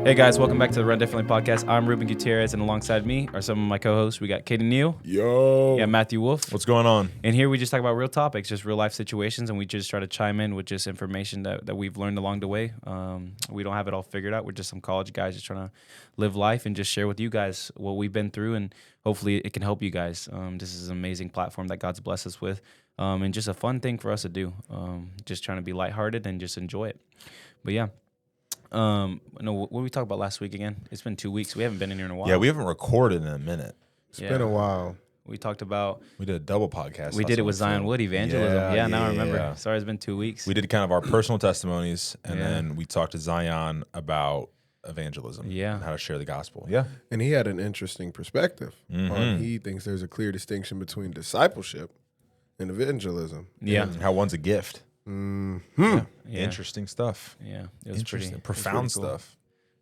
Hey guys, welcome back to the Run Differently podcast. I'm Ruben Gutierrez, and alongside me are some of my co-hosts. We got Katie Neal. Yo. Yeah, Matthew Wolf. What's going on? And here we just talk about real topics, just real life situations, and we just try to chime in with just information that we've learned along the way. We don't have it all figured out. We're just some college guys just trying to live life and just share with you guys what we've been through, and hopefully it can help you guys. This is an amazing platform that God's blessed us with, and just a fun thing for us to do. Just trying to be lighthearted and just enjoy it. But yeah. No, what did we talk about last week again? It's been 2 weeks. We haven't been in here in a while. Yeah, we haven't recorded in a minute. It's been a while. We talked about. We did a double podcast. We did it with Zion Wood, evangelism. Yeah, now I remember. Yeah. Sorry, it's been 2 weeks. We did kind of our personal testimonies, and then we talked to Zion about evangelism. Yeah. And how to share the gospel. Yeah. And he had an interesting perspective. He thinks there's a clear distinction between discipleship and evangelism. Yeah. And how one's a gift. Yeah. Interesting stuff. Yeah, it was pretty profound pretty cool. stuff.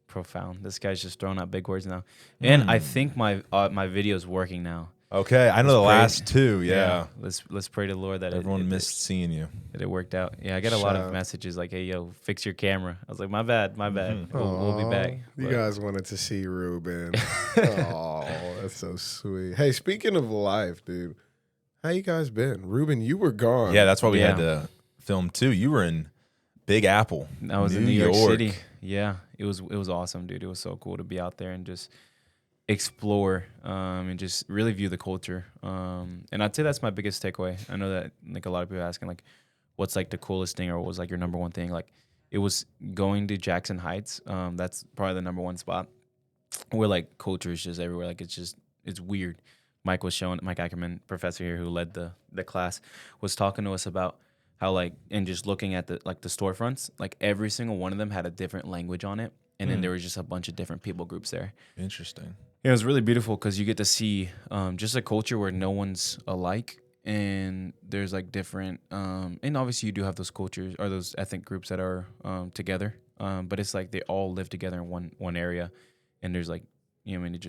Profound. This guy's just throwing out big words now, and I think my video is working now. Okay, I know the pray- last two. Yeah. Let's pray to the Lord that Everyone it missed seeing you. that it worked out. Yeah, I got a lot of Shout. messages like, "Hey, yo, fix your camera." I was like, "My bad. We'll be back." You But- guys wanted to see Ruben. Oh, that's so sweet. Hey, speaking of life, dude, how you guys been? Ruben, you were gone. Yeah, that's why we had Yeah. to film too. You were in Big Apple. I was in New York City. Yeah, it was awesome, dude. It was so cool to be out there and just explore and just really view the culture. And I'd say that's my biggest takeaway. I know that like a lot of people are asking like, what's like the coolest thing or what was like your number one thing? Like, it was going to Jackson Heights. That's probably the number one spot where like culture is just everywhere. Like it's weird. Mike Ackerman, professor here who led the class, was talking to us about how like, and just looking at the storefronts, like every single one of them had a different language on it. And then there was just a bunch of different people groups there. Interesting. It was really beautiful because you get to see just a culture where no one's alike. And there's like different, and obviously you do have those cultures or those ethnic groups that are together. But it's like they all live together in one area. And there's like, you know, I mean,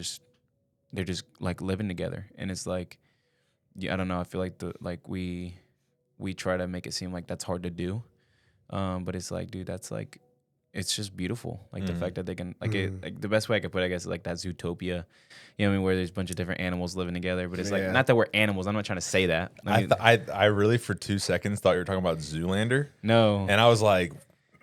they're just like living together. And it's like, yeah, I don't know. I feel like we try to make it seem like that's hard to do. But it's like, dude, that's like, it's just beautiful. Like the fact that they can, like, it, like the best way I could put it, I guess, is like that Zootopia, you know what I mean, where there's a bunch of different animals living together. But it's like, not that we're animals. I'm not trying to say that. I mean, I really for 2 seconds thought you were talking about Zoolander, no. and I was like,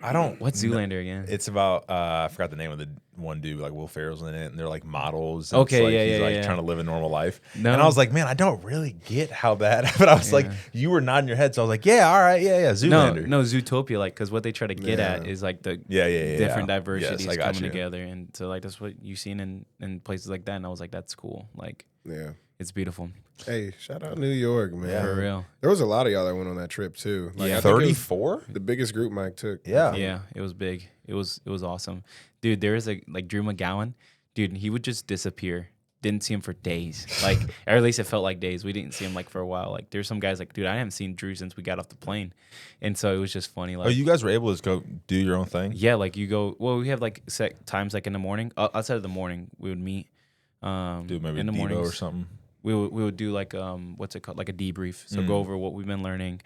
I don't. What's Zoolander again? It's about I forgot the name of the one dude, like Will Ferrell's in it, and they're like models. And Okay, it's like, yeah, he's yeah, like yeah. trying to live a normal life. No. And I was like, man, I don't really get how that. But I was like, you were nodding your head, so I was like, yeah, all right, yeah, Zoolander. No, Zootopia, like, because what they try to get at is like the Yeah, different yeah. diversities Yes, I got coming you. together. And so, like, that's what you've seen in places like that. And I was like, that's cool. Like, Yeah. it's beautiful. Hey, shout out New York, man. For real. There was a lot of y'all that went on that trip, too. Like, Yeah. I think it was 34. the biggest group Mike took. Yeah. Yeah, it was big. It was awesome. Dude, there is like Drew McGowan. Dude, he would just disappear. Didn't see him for days. Like, or at least it felt like days. We didn't see him like for a while. Like, there's some guys like, dude, I haven't seen Drew since we got off the plane. And so it was just funny. Like, Oh, you guys were able to just go do your own thing? yeah, like you go, well, we have like set times like in the morning. Outside of the morning, we would meet. Do maybe in the Devo mornings. or something. We would do like what's it called, like a debrief. So go over what we've been learning,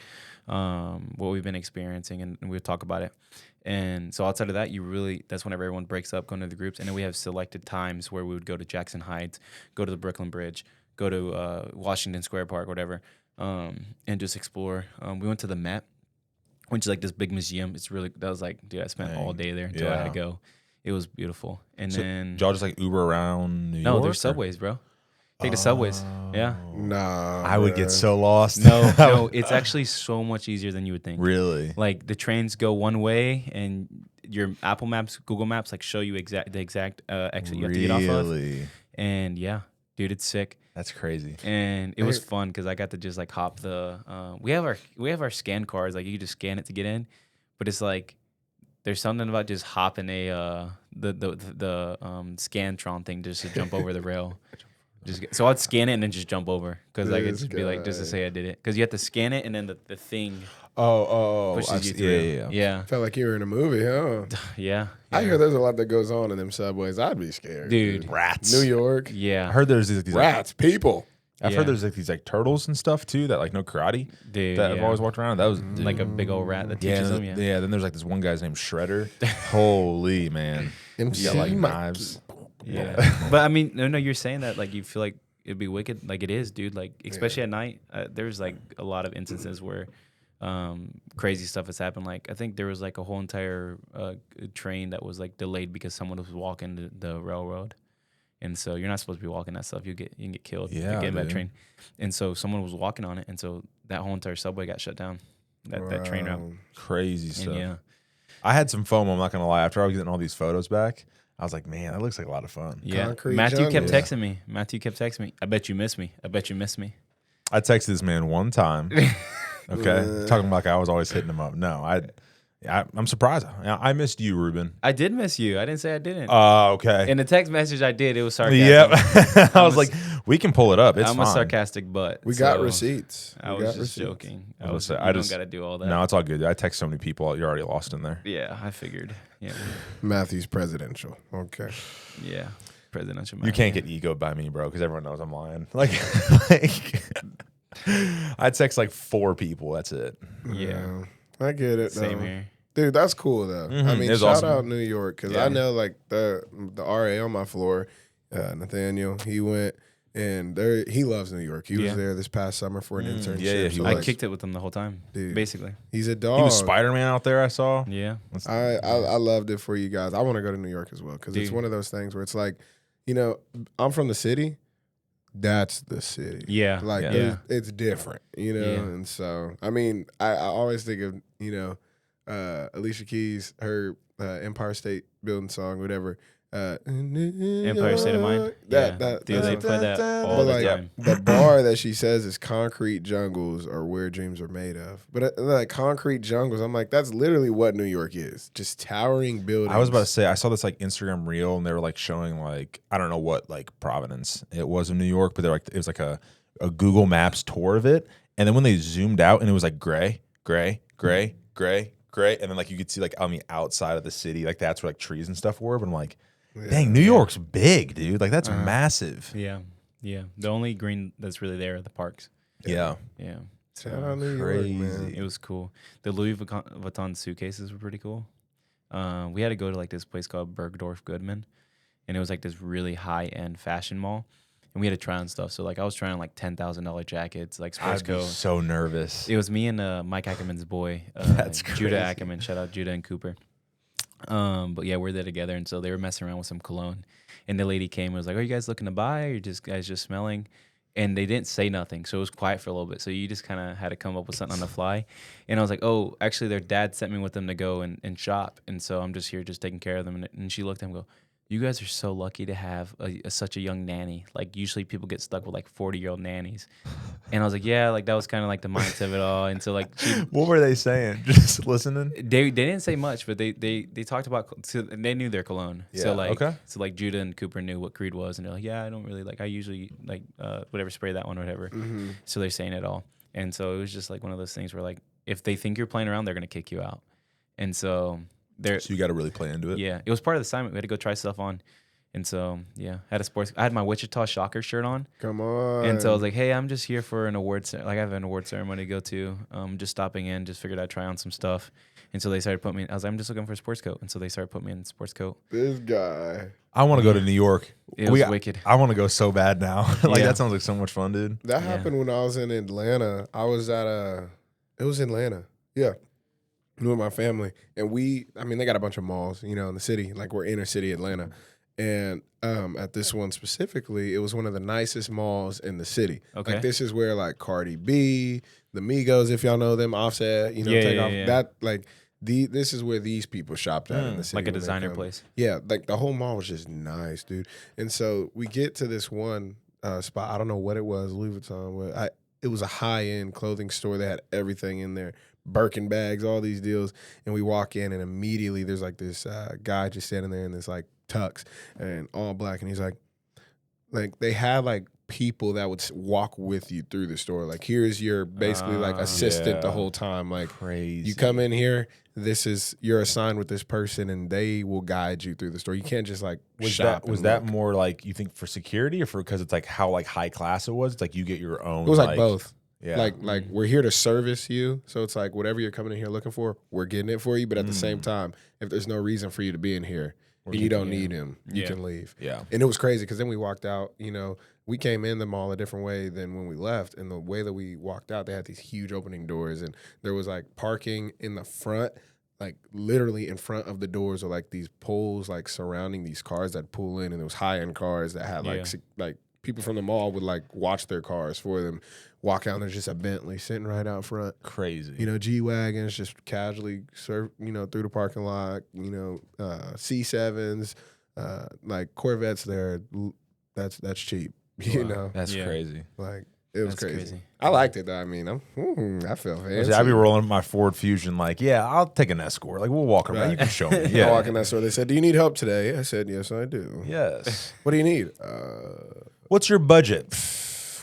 what we've been experiencing, and we would talk about it. And so outside of that, that's whenever everyone breaks up, going to the groups, and then we have selected times where we would go to Jackson Heights, go to the Brooklyn Bridge, go to Washington Square Park, whatever, and just explore. We went to the Met, which is like this big museum. That was like, dude, I spent all day there until I had to go. It was beautiful. And So then did y'all just like Uber around New York? no, there's or- subways, bro. Take the subways. Yeah. Nah. I would man. get so lost. No, it's actually so much easier than you would think. Really? Like the trains go one way, and your Apple Maps, Google Maps, like show you the exact exit you have to get off of. Really? And yeah, dude, it's sick. That's crazy. And it was fun because I got to just like hop the. We have our scan cards, like you can just scan it to get in, but it's like there's something about just hopping the Scantron thing just to jump over the rail. So I'd scan it and then just jump over because like it'd just be like just to say I did it because you have to scan it and then the thing pushes you through. Yeah. Felt like you were in a movie, huh? Yeah. I hear there's a lot that goes on in them subways. I'd be scared. Dude. Rats. New York. Yeah. I heard there's these Rats. People. I've Yeah. heard there's like these like turtles and stuff too that like know karate Dude, that I've yeah. always walked around. That was like a big old rat that yeah, teaches and them. then, Yeah. Then there's like this one guy's named Shredder. Holy man, MC he got like Mikey. knives. Yeah. But I mean, no, you're saying that like you feel like it'd be wicked. Like it is, dude. Like especially at night, there's like a lot of instances where crazy stuff has happened. Like I think there was like a whole entire train that was like delayed because someone was walking the railroad. And so you're not supposed to be walking that stuff. You can get killed. if Yeah, you get in that dude. train. And so someone was walking on it, and so that whole entire subway got shut down. That train route. Wow. Crazy And stuff. yeah, I had some FOMO. I'm not gonna lie. After I was getting all these photos back, I was like, man, that looks like a lot of fun. yeah. Concrete Matthew kept jungle. texting me. Matthew kept texting me. I bet you miss me. I bet you miss me. I texted this man one time. Okay, talking about like I was always hitting him up. No, I'm surprised. I missed you, Ruben. I did miss you. I didn't say I didn't. Okay. In the text message I did, it was sarcastic. Yep. I was a- like, we can pull it up. It's I'm fine. a sarcastic butt. We got so receipts. I We was got just receipts. joking. I was gonna say, You I don't just- got to do all that. No, it's all good. I text so many people. You're already lost in there. Yeah, I figured. Yeah, Matthew's presidential. Okay. yeah. Presidential. You can't get egoed by me, bro, because everyone knows I'm lying. Like I text like 4 people. That's it. Yeah. I get it. Same though. here. Dude, that's cool though. I Mhm. mean, It was shout awesome. out New York because Yeah. I know like the RA on my floor, Nathaniel. He went and he loves New York. He Yeah. was there this past summer for an internship. yeah, he so, was. I kicked it with him the whole time, Dude. basically. He's a dog. He was Spider-Man out there, I saw. Yeah. I loved it for you guys. I want to go to New York as well because it's Dude. one of those things where it's like, I'm from the city. That's the city. Yeah. Like Yeah. there's- it's different, Yeah. And so I mean, I always think of Alicia Keys, her Empire State Building song, whatever. Empire State of Mind. That Yeah. Dude, they that's- play that all but the like time. the bar that she says is concrete jungles are where dreams are made of. But like concrete jungles, I'm like, that's literally what New York is. Just towering buildings. I was about to say, I saw this like Instagram reel, and they were like showing like I don't know what like provenance it was in New York, but they're like it was like a Google Maps tour of it, and then when they zoomed out, and it was like gray, gray, gray, gray, gray, and then like you could see like on the outside of the city, like that's where like trees and stuff were. But I'm like, dang, New York's big, dude. Like that's massive. Yeah. Yeah. The only green that's really there are the parks. Yeah. Yeah. Shout out New Crazy. York, man. It was cool. The Louis Vuitton suitcases were pretty cool. We had to go to like this place called Bergdorf Goodman, and it was like this really high end fashion mall, and we had to try on stuff. So like I was trying like $10,000 jackets, like sports I'd be coat. so nervous. It was me and Mike Ackerman's boy, That's Judah crazy. Ackerman. Shout out Judah and Cooper. But yeah, we're there together, and so they were messing around with some cologne, and the lady came and was like, "Are you guys looking to buy? Or you guys just smelling?" And they didn't say nothing, so it was quiet for a little bit. So you just kind of had to come up with something on the fly. And I was like, "Oh, actually, their dad sent me with them to go and shop, and so I'm just here, just taking care of them." And she looked at him and go, "You guys are so lucky to have such a young nanny. Like usually people get stuck with like 40-year-old nannies." And I was like, "Yeah, like that was kind of like the mindset of it all." And so like What were they saying? Just listening? they didn't say much, but they talked about so they knew their cologne. Yeah, So like okay. so like Judah and Cooper knew what Creed was, and they're like, "Yeah, I don't really like. I usually like whatever, spray that one or whatever." Mm-hmm. So they're saying it all, and so it was just like one of those things where like if they think you're playing around, they're gonna kick you out. And so they're So you got to really play into it. yeah, it was part of the assignment. We had to go try stuff on, and so yeah, I had my Wichita Shockers shirt on. Come on. And so I was like, "Hey, I'm just here for an award. Like I have an award ceremony to go to. Just stopping in. Just figured I'd try on some stuff." And so they started putting me. I was like, "I'm just looking for a sports coat." And so they started putting me in a sports coat. this guy. I want to go to New York. It was wicked. I want to go so bad now. Like Yeah. that sounds like so much fun, dude. That Yeah. happened when I was in Atlanta. I was at it was Atlanta. Yeah. With my family. And they got a bunch of malls, in the city. Like we're inner city Atlanta. And at this one specifically, it was one of the nicest malls in the city. Okay. Like this is where like Cardi B, the Migos, if y'all know them, Offset, Yeah, take yeah, off yeah. that like this is where these people shopped at in the city. Like a when they designer come. place. Yeah, like the whole mall was just nice, dude. And so we get to this one spot. I don't know what it was, Louis Vuitton. It was a high end clothing store. They had everything in there, Birkin bags, all these deals. And we walk in, and immediately there's like this guy just standing there in this like tux and all black, and he's like they had like people that would walk with you through the store. Like, here's your basically like assistant the Yeah. whole time. Like, Crazy. you come in here, you're assigned with this person, and they will guide you through the store. You can't just like shop. Was that more like you think for security or for because it's like how like high class it was? It's like you get your own. It was like both. Yeah. Like we're here to service you. So it's like whatever you're coming in here looking for, we're getting it for you. But at the same time, if there's no reason for you to be in here and you don't need him, you Yeah. can leave. Yeah. And it was crazy because then we walked out, we came in the mall a different way than when we left. And the way that we walked out, they had these huge opening doors, and there was like parking in the front, like literally in front of the doors are like these poles like surrounding these cars that pull in, and there was high-end cars that had like people from the mall would like watch their cars for them. Walk out and there's just a Bentley sitting right out front. Crazy. G-Wagons just casually through the parking lot, C7s, like Corvettes there. That's cheap, That's Yeah. crazy. like it was That's crazy. crazy. I liked it though. I mean, I feel fancy. I'd be rolling my Ford Fusion like, yeah, I'll take an Escort. Like, we'll walk around. Right. You can show me. I Yeah. walk in that store. They said, "Do you need help today?" I said, "Yes, I do." Yes. What do you need? What's your budget?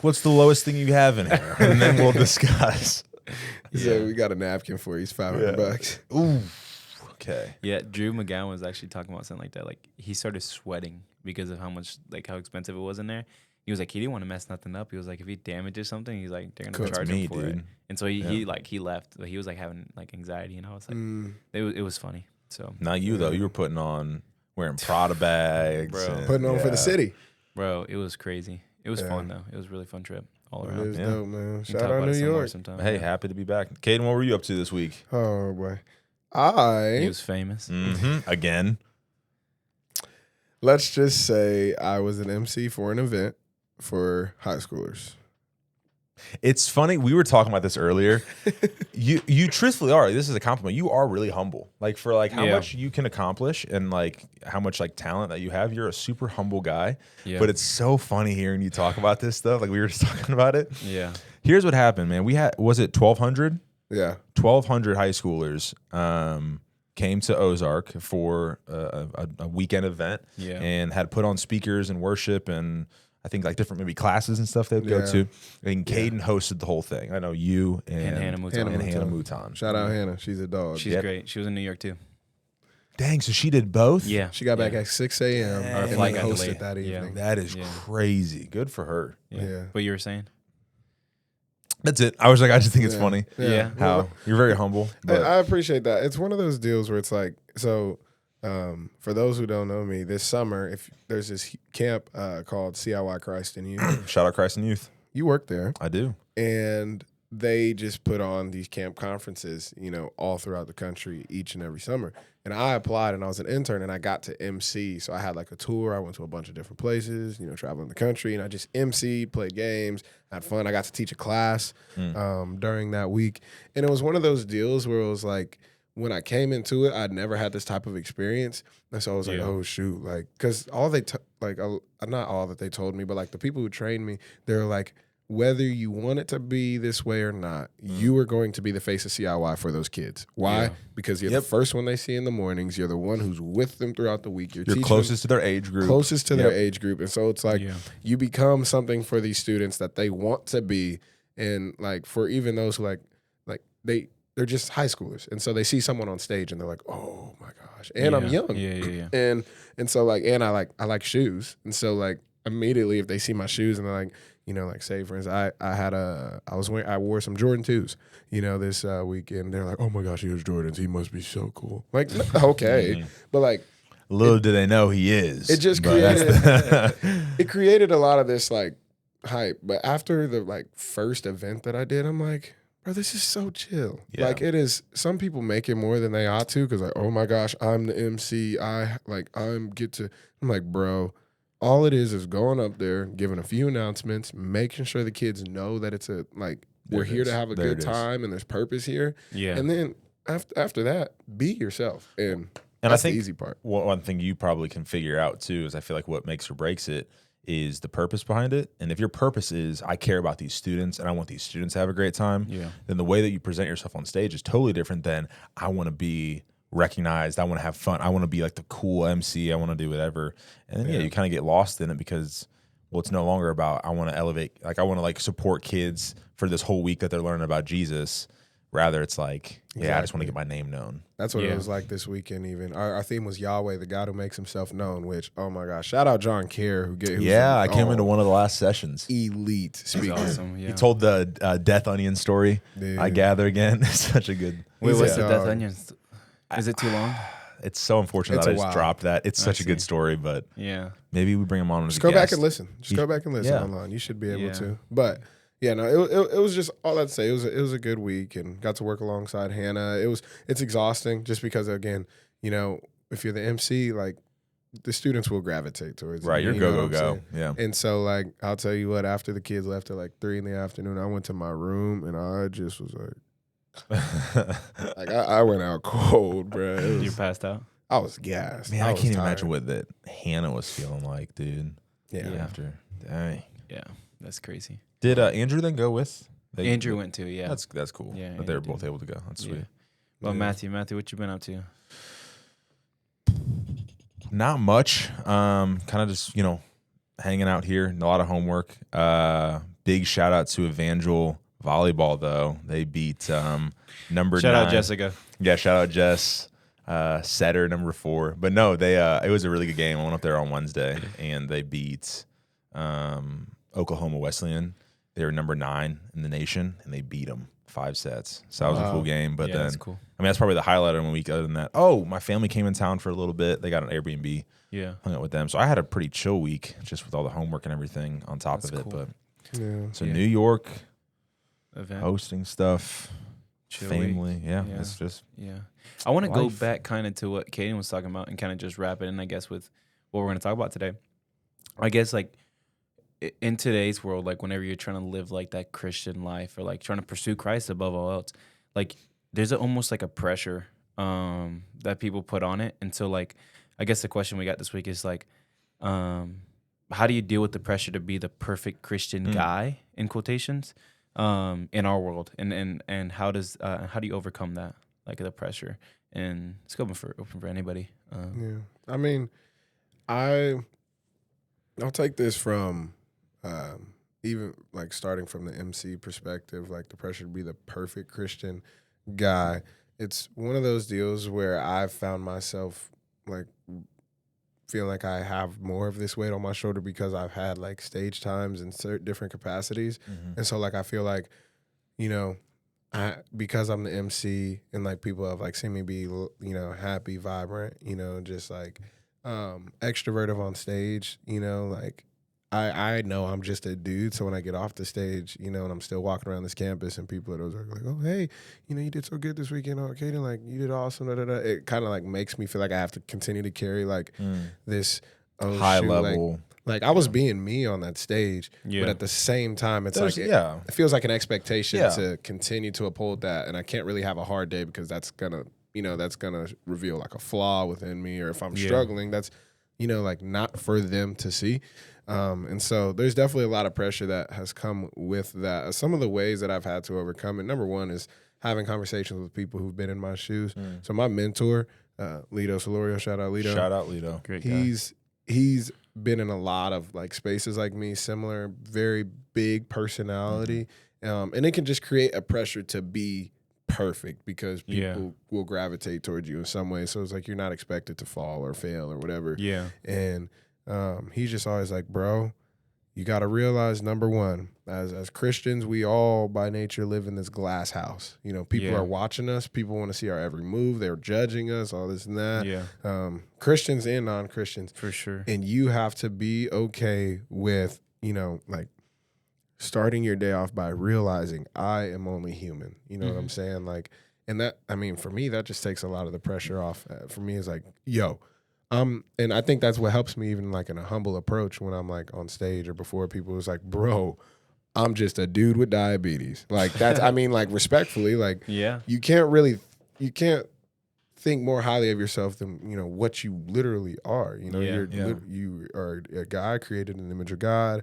What's the lowest thing you have in here? And then we'll discuss. He said, "We got a napkin for you. It's $500." Ooh. Okay. Yeah, Drew McGowan was actually talking about something like that. Like he started sweating because of how expensive it was in there. He was like, he didn't want to mess nothing up. He was like, if he damages something, he's like, they're gonna charge him for it. And so he left. But he was like having like anxiety, and I was like, it was funny. So Not you though. You were putting on wearing Prada bags, Bro. and- Putting on for the city. bro, it was crazy. It was Yeah. fun though. It was a really fun trip all It around. is Yeah. dope, man. We can Shout talk out about it New some more York. sometime. Hey, happy to be back. Caden, what were you up to this week? Oh boy, He was famous. Again. let's just say I was an MC for an event for high schoolers. It's funny. We were talking about this earlier. You truthfully are. This is a compliment. You are really humble. Like for like how Yeah. much you can accomplish and like how much like talent that you have. You're a super humble guy. Yeah. But it's so funny hearing you talk about this stuff. Like we were just talking about it. Yeah. Here's what happened, man. We had was it 1,200? Yeah, 1,200 high schoolers came to Ozark for a weekend event Yeah. and had put on speakers and worship and I think like different maybe classes and stuff they'd go Yeah. to. And Caden hosted the whole thing. I know you and Hannah Mouton. and Hannah Mouton. shout out Hannah. She's a dog. She's Yep. great. She was in New York too. Dang, so she did both? Yeah. She got back Yeah. at 6 a.m. Our and flight then got hosted delayed. that Yeah. evening. That is Yeah. crazy. Good for her. Yeah. But you were saying? That's it. I just think it's Yeah. funny Yeah. how you're very humble. But I appreciate that. It's one of those deals where it's like, so for those who don't know me, this summer, if there's this camp called CIY Christ in You, shout out Christ and Youth. you work there, I do. and they just put on these camp conferences, all throughout the country each and every summer. And I applied, and I was an intern, and I got to MC. So I had like a tour. I went to a bunch of different places, traveling the country, and I just MC'd, played games, had fun. I got to teach a class during that week. And it was one of those deals where it was like, when I came into it, I'd never had this type of experience. And so I was like, Yeah. oh, shoot. Like, because all they, not all that they told me, but like the people who trained me, they were like, whether you want it to be this way or not, you are going to be the face of CIY for those kids. Why? Yeah. Because you're Yep. the first one they see in the mornings. You're the one who's with them throughout the week. You're teaching them closest to their age group. closest to their Yep. age group. And so it's like Yeah. you become something for these students that they want to be. And like for even those who they're just high schoolers. And so they see someone on stage and they're like, oh my gosh. And I'm Yeah. young. Yeah. And so like, and I like shoes. And so like immediately if they see my shoes and they're like, say for instance, I wore some Jordan 2s, this weekend. They're like, oh my gosh, he has Jordans. He must be so cool. Like, okay. But like, Little do they know he is. it just But that's it created a lot of this like hype. But after the like first event that I did, I'm like, bro, this is so chill. Yeah. Like it is. Some people make it more than they ought to because like, oh my gosh, I'm the MC. I'm like, bro. All it is going up there, giving a few announcements, making sure the kids know that it's we're There it here to is. have a There good it is. time and there's purpose here. Yeah. And then after that, be yourself. And I that's think the easy part. one thing you probably can figure out too is I feel like what makes or breaks it is the purpose behind it. And if your purpose is I care about these students and I want these students to have a great time, Yeah. then the way that you present yourself on stage is totally different than I want to be recognized. I want to have fun. I want to be like the cool MC. I want to do whatever. And then, you kind of get lost in it because well, it's no longer about I want to elevate, like I want to like support kids for this whole week that they're learning about Jesus. Rather, it's like, yeah, I just want to get my name known. That's what it was like this weekend. Even our theme was Yahweh, the God who makes himself known. Which, oh my gosh, shout out John Kerr I came into one of the last sessions. Elite speaker. Awesome. Yeah. He told the Death Onion story. Dude. I gather again. It's such a good. Wait, what's the a Death dog. Onions? Is it too long? It's so unfortunate It's that a I just while. dropped that. It's such a good see. story, but Yeah. maybe we bring him on as Just a go back guest. and listen. Just go back and listen yeah. online. You should be able Yeah. to. But yeah, no, it was just all I'd say. It was a good week and got to work alongside Hannah. It's exhausting just because again, you know, if you're the MC, like the students will gravitate towards Right, you. you're You know go, what go, I'm go. saying? Yeah. And so like I'll tell you what, after the kids left at like 3 PM, I went to my room and I just was like I went out cold, bro. You passed out? I was gassed. Man, I was can't even tired. imagine what that Hannah was feeling like, dude. Yeah. Yeah. After, dang. Yeah. That's crazy. Did Andrew then go with? Andrew went too. Yeah. That's cool. Yeah, that they were Andrew both did. able to go. That's sweet. Yeah. Well, Yeah. Matthew, what you been up to? Not much. Kind of just hanging out here. A lot of homework. Big shout out to Evangel Volleyball though. They beat number 9. Shout out Jessica. Yeah, shout out Jess. Setter number 4. But no, they it was a really good game. I went up there on Wednesday and they beat Oklahoma Wesleyan. They were number 9 in the nation and they beat them 5 sets. So that was a cool game. But Yeah, then that's cool. I mean that's probably the highlight of the week. Other than that, my family came in town for a little bit. They got an Airbnb. Yeah. Hung out with them. So I had a pretty chill week just with all the homework and everything on top That's of it. cool. But Yeah. so Yeah. New York Event. hosting stuff, Chill family. week. Yeah, Yeah. it's just Yeah. I want to go Life. back kind of to what Kaden was talking about and kind of just wrap it in, I guess, with what we're going to talk about today. I guess, like, in today's world, like, whenever you're trying to live, like, that Christian life or, like, trying to pursue Christ above all else, like, there's almost, like, a pressure that people put on it. And so, like, I guess the question we got this week is, like, how do you deal with the pressure to be the perfect Christian guy, in quotations, in our world? And how do you overcome that? Like the pressure, and it's open for anybody. Yeah, I mean, I'll take this from even like starting from the MC perspective, like the pressure to be the perfect Christian guy. It's one of those deals where I've found myself like feeling like I have more of this weight on my shoulder because I've had like stage times in certain different capacities, and so like I feel like, you know, because I'm the MC and like people have like seen me be, you know, happy, vibrant, you know, just like extroverted on stage, you know, like I know I'm just a dude. So when I get off the stage, you know, and I'm still walking around this campus and people are like, oh, hey, you know, you did so good this weekend. Oh, Kaden, like you did awesome. Da, da, da. It kind of like makes me feel like I have to continue to carry like this high level. Like I was being me on that stage, Yeah. but at the same time, it's There's- like yeah. it feels like an expectation Yeah. to continue to uphold that, and I can't really have a hard day because that's gonna reveal like a flaw within me, or if I'm Yeah. struggling, that's like not for them to see. And so there's definitely a lot of pressure that has come with that. Some of the ways that I've had to overcome it, number one is having conversations with people who've been in my shoes. So my mentor, Lito Solorio, shout out Lito. Shout out Lito. Great guy. He's been in a lot of like spaces like me, similar, very big personality, and it can just create a pressure to be perfect because people will gravitate towards you in some way. So it's like you're not expected to fall or fail or whatever. Yeah. And he's just always like, bro, you got to realize, number one, as Christians, we all by nature live in this glass house. You know, people Yeah. are watching us. People want to see our every move. They're judging us, all this and that. Yeah. Christians and non-Christians. For sure. And you have to be okay with, like starting your day off by realizing I am only human. You know what I'm saying? Like, and that, I mean, for me, that just takes a lot of the pressure off. For me, it's like, yo, and I think that's what helps me even like in a humble approach when I'm like on stage or before people. It's like, bro, I'm just a dude with diabetes. Like that's, I mean, like respectfully, like Yeah. you can't think more highly of yourself than what you literally are. You are a guy created in the image of God.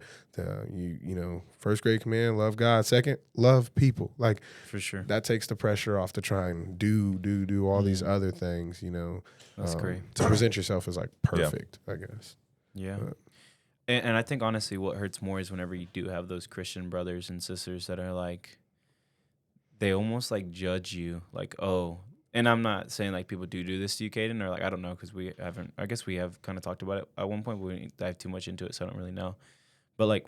First great command, love God. Second, love people. Like For sure. that takes the pressure off to try and do all these other things. That's great. To present yourself as like perfect, I guess. Yeah. And I think honestly, what hurts more is whenever you do have those Christian brothers and sisters that are like, they almost like judge you, like, oh. And I'm not saying like people do this to you, Caden, or like I don't know because we haven't. I guess we have kind of talked about it at one point, but we didn't dive too much into it, so I don't really know. But like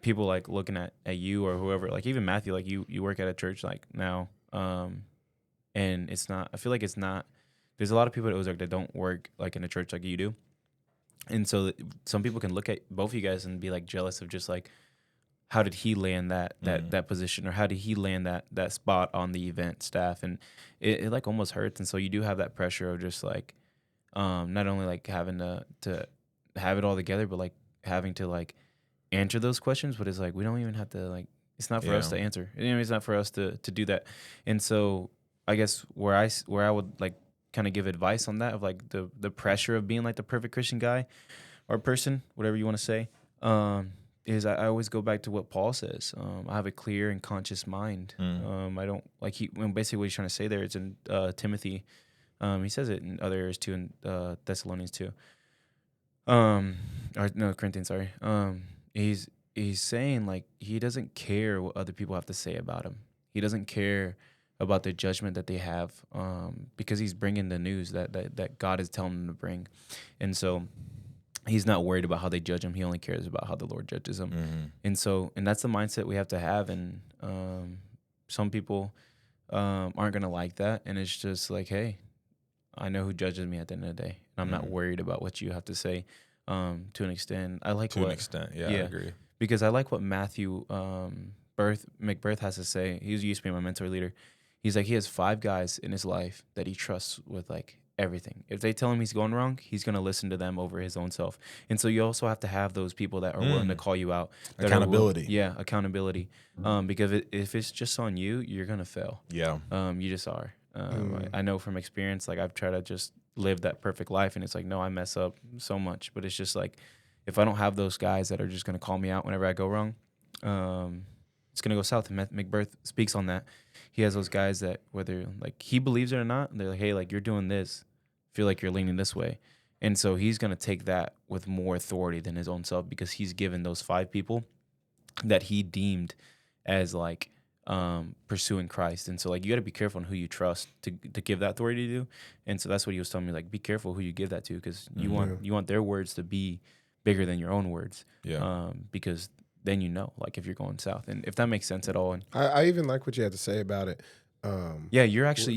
people like looking at you or whoever, like even Matthew, like you work at a church like now, and it's not. I feel like it's not. There's a lot of people at Ozark that don't work like in a church like you do, and so some people can look at both of you guys and be like jealous of just like how did he land that position, or how did he land that spot on the event staff, and it like almost hurts. And so you do have that pressure of just like not only like having to have it all together, but like having to like answer those questions. But it's like we don't even have to like, it's not for us to answer. It's not for us to do that. And so I guess where I would like kind of give advice on that, of like the pressure of being like the perfect Christian guy or person, whatever you want to say, is I always go back to what Paul says. I have a clear and conscious mind. I don't like basically what he's trying to say there. It's in Timothy. He says it in other areas too, in Thessalonians too. Or no, Corinthians. Sorry. He's saying like he doesn't care what other people have to say about him. He doesn't care about the judgment that they have, because he's bringing the news that God is telling him to bring, and so he's not worried about how they judge him. He only cares about how the Lord judges him. And so, and that's the mindset we have to have. And some people aren't going to like that. And it's just like, hey, I know who judges me at the end of the day. And I'm not worried about what you have to say, to an extent. I like To an extent, yeah, I agree. Because I like what Matthew McBirth has to say. He used to be my mentor leader. He's like, he has 5 guys in his life that he trusts with like everything. If they tell him he's going wrong, he's going to listen to them over his own self. And so you also have to have those people that are willing to call you out. Accountability. Accountability. Because if it's just on you, you're going to fail. Yeah. You just are. I know from experience, like I've tried to just live that perfect life, and it's like, no, I mess up so much. But it's just like, if I don't have those guys that are just going to call me out whenever I go wrong, it's going to go south. And McBirth speaks on that. He has those guys that whether like he believes it or not, they're like, hey, like you're doing this, feel like you're leaning this way. And so he's going to take that with more authority than his own self, because he's given those 5 people that he deemed as like pursuing Christ. And so like you got to be careful on who you trust to give that authority to. And so that's what he was telling me, like be careful who you give that to, because you want their words to be bigger than your own words. Because then you know, like if you're going south, and if that makes sense at all. And I even like what you had to say about it. You're actually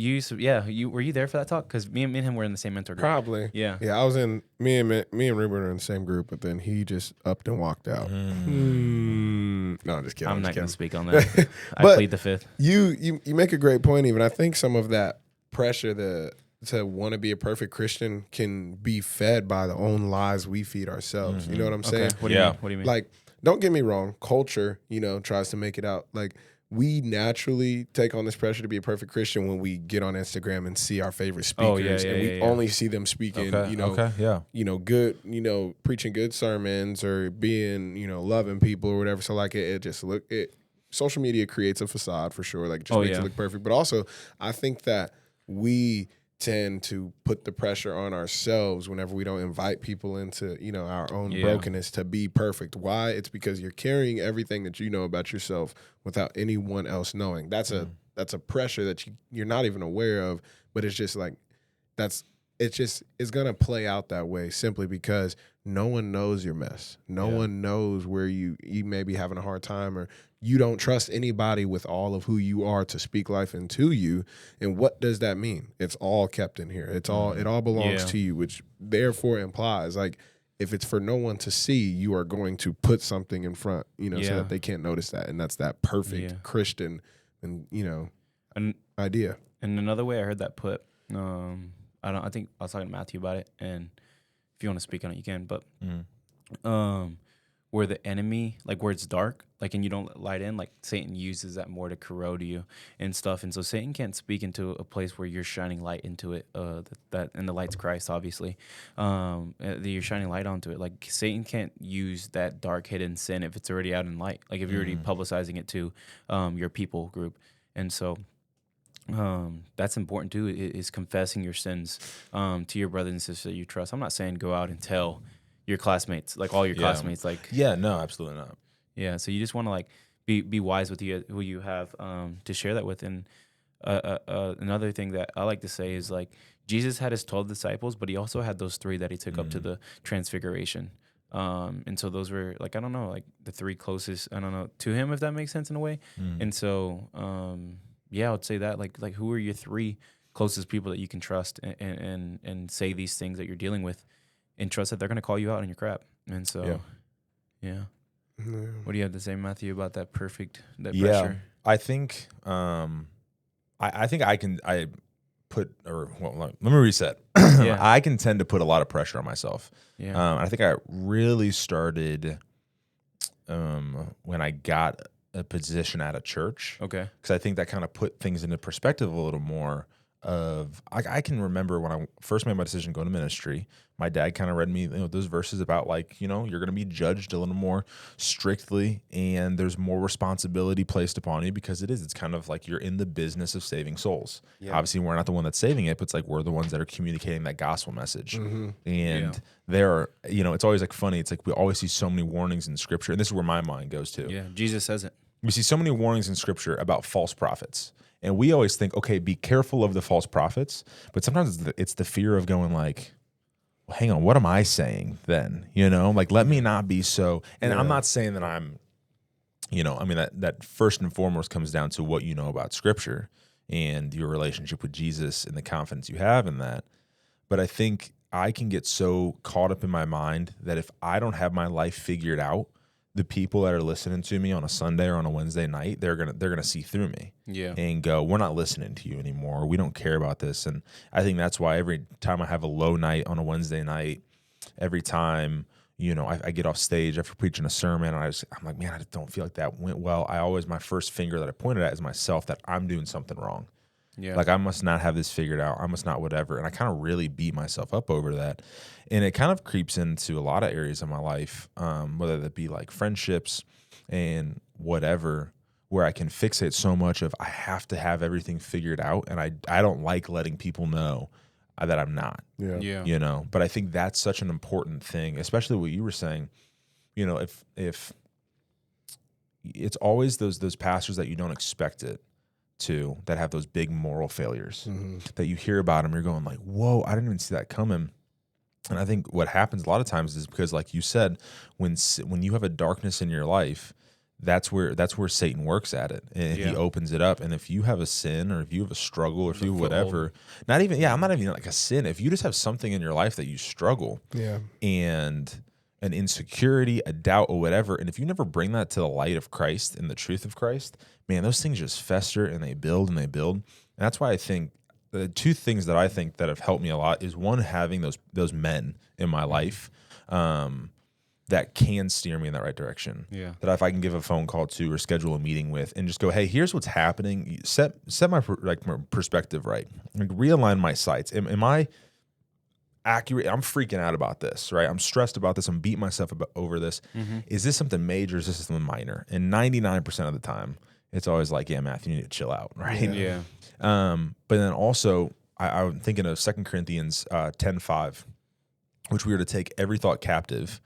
were you there for that talk? Because me and him were in the same mentor group. Probably. Yeah. I was in me and Ruben are in the same group, but then he just upped and walked out. No, I'm just kidding. I'm not going to speak on that. I plead the fifth. You make a great point. Even I think some of that pressure to want to be a perfect Christian can be fed by the own lies we feed ourselves. You know what I'm saying? What do you mean? What do you mean? Like, don't get me wrong. Culture, tries to make it out like we naturally take on this pressure to be a perfect Christian when we get on Instagram and see our favorite speakers, and we only see them speaking, good, preaching good sermons or being, loving people or whatever. So like social media creates a facade for sure. Like it just makes it look perfect. But also I think that we tend to put the pressure on ourselves whenever we don't invite people into, our own brokenness to be perfect. Why? It's because you're carrying everything that you know about yourself without anyone else knowing. That's a pressure that you're not even aware of, but it's just like it's gonna play out that way simply because no one knows your mess. No one knows where you may be having a hard time, or you don't trust anybody with all of who you are to speak life into you. And what does that mean? It's all kept in here. It all belongs to you, which therefore implies like if it's for no one to see, you are going to put something in front, so that they can't notice that. And that's that perfect Christian and idea. And another way I heard that put, I think I was talking to Matthew about it, and if you want to speak on it, you can. But where the enemy, like where it's dark, like and you don't let light in, like Satan uses that more to corrode you and stuff. And so Satan can't speak into a place where you're shining light into it. That and the light's Christ, obviously. That you're shining light onto it. Like Satan can't use that dark hidden sin if it's already out in light. Like if you're already publicizing it to your people group, and so. That's important too, is confessing your sins to your brothers and sisters that you trust. I'm not saying go out and tell your classmates, like all your Yeah. classmates, like Yeah, no, absolutely not. yeah. So you just want to like be wise with who you have to share that with. And another thing that I like to say is like Jesus had his 12 disciples, but he also had those three that he took up to the transfiguration. And so those were like, I don't know, like the three closest, I don't know, to him, if that makes sense in a way. And so, yeah, I would say that like who are your three closest people that you can trust and say these things that you're dealing with and trust that they're going to call you out on your crap. And so, yeah. What do you have to say, Matthew, about that pressure? I think, I think I put, or well, let me reset. Yeah. I can tend to put a lot of pressure on myself. Yeah. I think I really started when I got a position at a church, Okay. because I think that kind of put things into perspective a little more. I can remember when I first made my decision to go to ministry, my dad kind of read me those verses about like, you're going to be judged a little more strictly and there's more responsibility placed upon you because it's kind of like you're in the business of saving souls. Yeah. Obviously we're not the one that's saving it, but it's like we're the ones that are communicating that gospel message. Mm-hmm. And there are, it's always like funny. It's like we always see so many warnings in scripture, and this is where my mind goes to. Yeah. Jesus says it. We see so many warnings in scripture about false prophets. And we always think, okay, be careful of the false prophets. But sometimes it's the fear of going like, well, hang on, what am I saying then? Like, let me not be so. And I'm not saying that I'm, that first and foremost comes down to what you know about scripture and your relationship with Jesus and the confidence you have in that. But I think I can get so caught up in my mind that if I don't have my life figured out, the people that are listening to me on a Sunday or on a Wednesday night, they're gonna see through me, and go, we're not listening to you anymore. We don't care about this. And I think that's why every time I have a low night on a Wednesday night, every time I get off stage after preaching a sermon, and I'm like, man, I just don't feel like that went well. My first finger that I pointed at is myself, that I'm doing something wrong. Yeah. Like I must not have this figured out. I must not whatever. And I kind of really beat myself up over that. And it kind of creeps into a lot of areas of my life, whether that be like friendships and whatever, where I can fixate so much of I have to have everything figured out. And I don't like letting people know that I'm not. Yeah. But I think that's such an important thing, especially what you were saying. If it's always those pastors that you don't expect it to, that have those big moral failures, that you hear about them, you're going like, whoa, I didn't even see that coming. And I think what happens a lot of times is because, like you said, when you have a darkness in your life, that's where Satan works at it, and he opens it up. And if you have a sin, or if you have a struggle, or if you have whatever, I'm not even like a sin. If you just have something in your life that you struggle, and an insecurity, a doubt, or whatever, and if you never bring that to the light of Christ and the truth of Christ, man, those things just fester and they build and they build. And that's why I think the two things that I think that have helped me a lot is, one, having those men in my life that can steer me in that right direction. Yeah. That if I can give a phone call to or schedule a meeting with and just go, hey, here's what's happening. Set my perspective right. Like, realign my sights. Am I accurate? I'm freaking out about this, right? I'm stressed about this. I'm beating myself over this. Is this something major? Is this something minor? And 99% of the time, it's always like, yeah, Matthew, you need to chill out, right? Yeah. But then also, I'm thinking of 2 Corinthians 10:5, which we are to take every thought captive,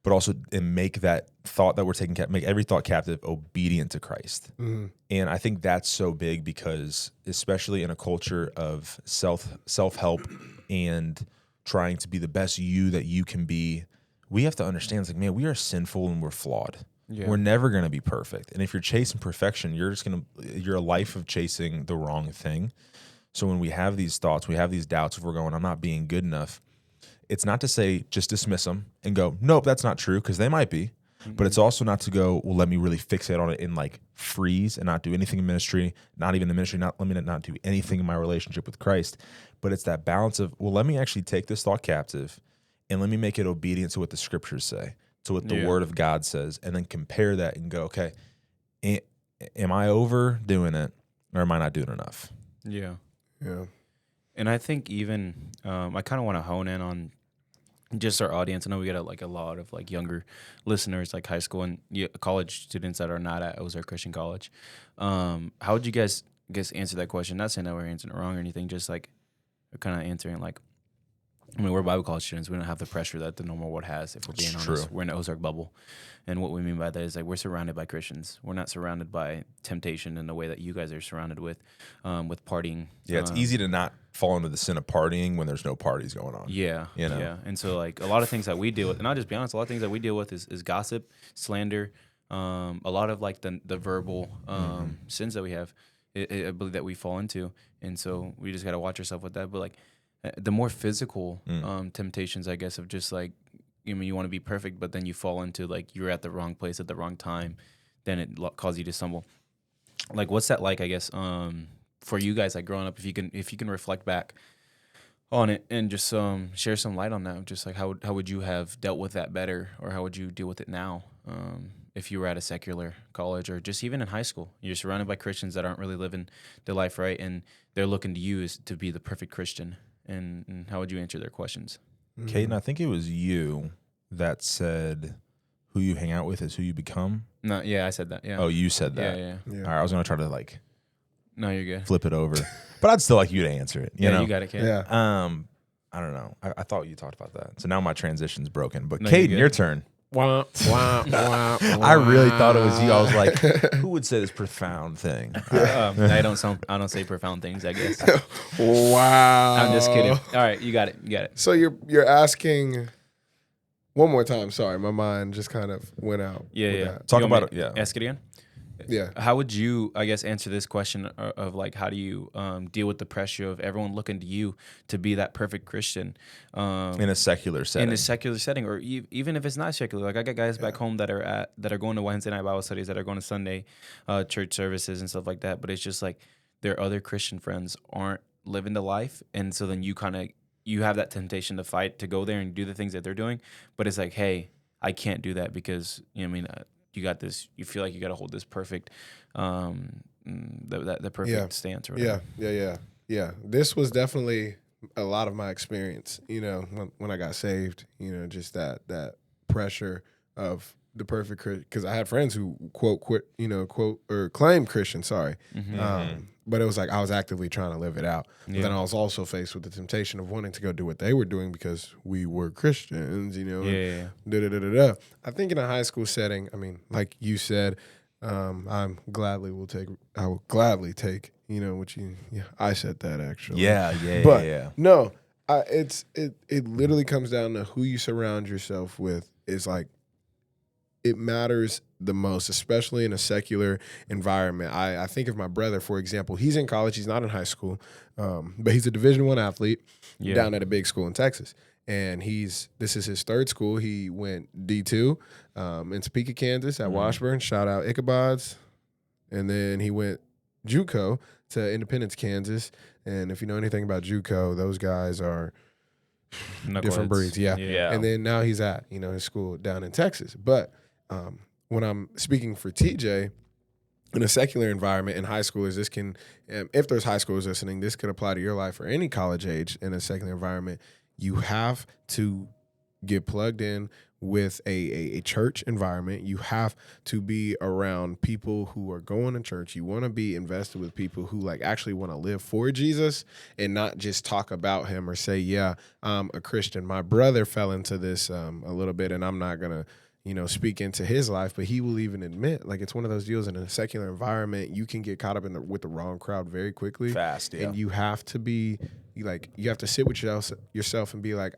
but also make that thought that we're taking, make every thought captive obedient to Christ. And I think that's so big because, especially in a culture of self-help and trying to be the best you that you can be, we have to understand, it's like, man, we are sinful and we're flawed. Yeah. We're never going to be perfect. And if you're chasing perfection, you're a life of chasing the wrong thing. So when we have these thoughts, we have these doubts, if we're going, I'm not being good enough, it's not to say just dismiss them and go, nope, that's not true, because they might be. But it's also not to go, well, let me really fixate on it and like freeze and not do anything in ministry, not even in ministry, let me not do anything in my relationship with Christ. But it's that balance of, well, let me actually take this thought captive and let me make it obedient to what the scriptures say, to what the word of God says, and then compare that and go, okay, am I overdoing it, or am I not doing enough? Yeah. Yeah. And I think even, I kind of want to hone in on just our audience. I know we got a lot of like younger listeners, like high school and college students that are not at Ozark Christian College. How would you guys answer that question? Not saying that we're answering it wrong or anything, just like kind of answering like, I mean, we're Bible college students. We don't have the pressure that the normal world has. If we're being It's honest, true. we're in the Ozark bubble, and what we mean by that is like we're surrounded by Christians. We're not surrounded by temptation in the way that you guys are surrounded with partying. Yeah, it's easy to not fall into the sin of partying when there's no parties going on. Yeah, You know? yeah. And so like a lot of things that we deal with, and I'll just be honest, a lot of things that we deal with is gossip, slander, a lot of like the verbal sins that we have. I believe that we fall into, and so we just got to watch ourselves with that. But like the more physical temptations, I guess, of just like, you mean, you want to be perfect, but then you fall into like you're at the wrong place at the wrong time, then it causes you to stumble. Like, what's that like? I guess for you guys, like growing up, if you can reflect back on it and just share some light on that, just like how would you have dealt with that better, or how would you deal with it now? If you were at a secular college or just even in high school, you're surrounded by Christians that aren't really living their life right, and they're looking to you to be the perfect Christian. And how would you answer their questions? Caden, I think it was you that said who you hang out with is who you become. No, yeah, I said that. Yeah. Oh, you said yeah, that. yeah. Yeah. All right, I was going to try to like No, you're good. flip it over, but I'd still like you to answer it. You know? You got it, Kate. Yeah. I don't know. I thought you talked about that. So now my transition's broken. But No, you're Caden, good. your turn. Wah, wah, wah, I really thought it was you. I was like, who would say this profound thing? I don't say profound things, I guess. wow. I'm just kidding. All right, you got it. You got it. So you're asking one more time. Sorry, my mind just kind of went out. Yeah, with yeah. that. Talk You want about me it. to Yeah. Ask it again. Yeah. How would you, I guess, answer this question of like, how do you deal with the pressure of everyone looking to you to be that perfect Christian In a secular setting. in a secular setting, or even if it's not secular? Like I got guys back home that are going to Wednesday night Bible studies, that are going to Sunday church services and stuff like that. But it's just like their other Christian friends aren't living the life, and so then you have that temptation to fight to go there and do the things that they're doing. But it's like, hey, I can't do that because you got this. You feel like you got to hold this perfect, the perfect stance or whatever. Yeah. This was definitely a lot of my experience. When I got saved. Just that pressure of the perfect Christian. Because I had friends who quote or claim Christian. Sorry, but it was like I was actively trying to live it out. But then I was also faced with the temptation of wanting to go do what they were doing because we were Christians. Yeah. I think in a high school setting, I mean, like you said, I will gladly take, what you, I said that actually. Yeah. But no, it literally comes down to who you surround yourself with is like, it matters the most, especially in a secular environment. I think of my brother, for example. He's in college. He's not in high school, but he's a Division I athlete down at a big school in Texas. And this is his third school. He went D2 in Topeka, Kansas at Washburn. Shout out Ichabods. And then he went JUCO to Independence, Kansas. And if you know anything about JUCO, those guys are different breeds. Yeah. And then now he's at, his school down in Texas. But when I'm speaking for TJ, in a secular environment in high schoolers, this can, if there's high schoolers listening, this could apply to your life or any college age in a secular environment. You have to get plugged in with a church environment. You have to be around people who are going to church. You want to be invested with people who like actually want to live for Jesus and not just talk about him or say, yeah, I'm a Christian. My brother fell into this a little bit, and I'm not going to speak into his life, but he will even admit, like, it's one of those deals in a secular environment, you can get caught up with the wrong crowd very quickly. Fast, yeah. And you have to be, like, you have to sit with yourself and be like,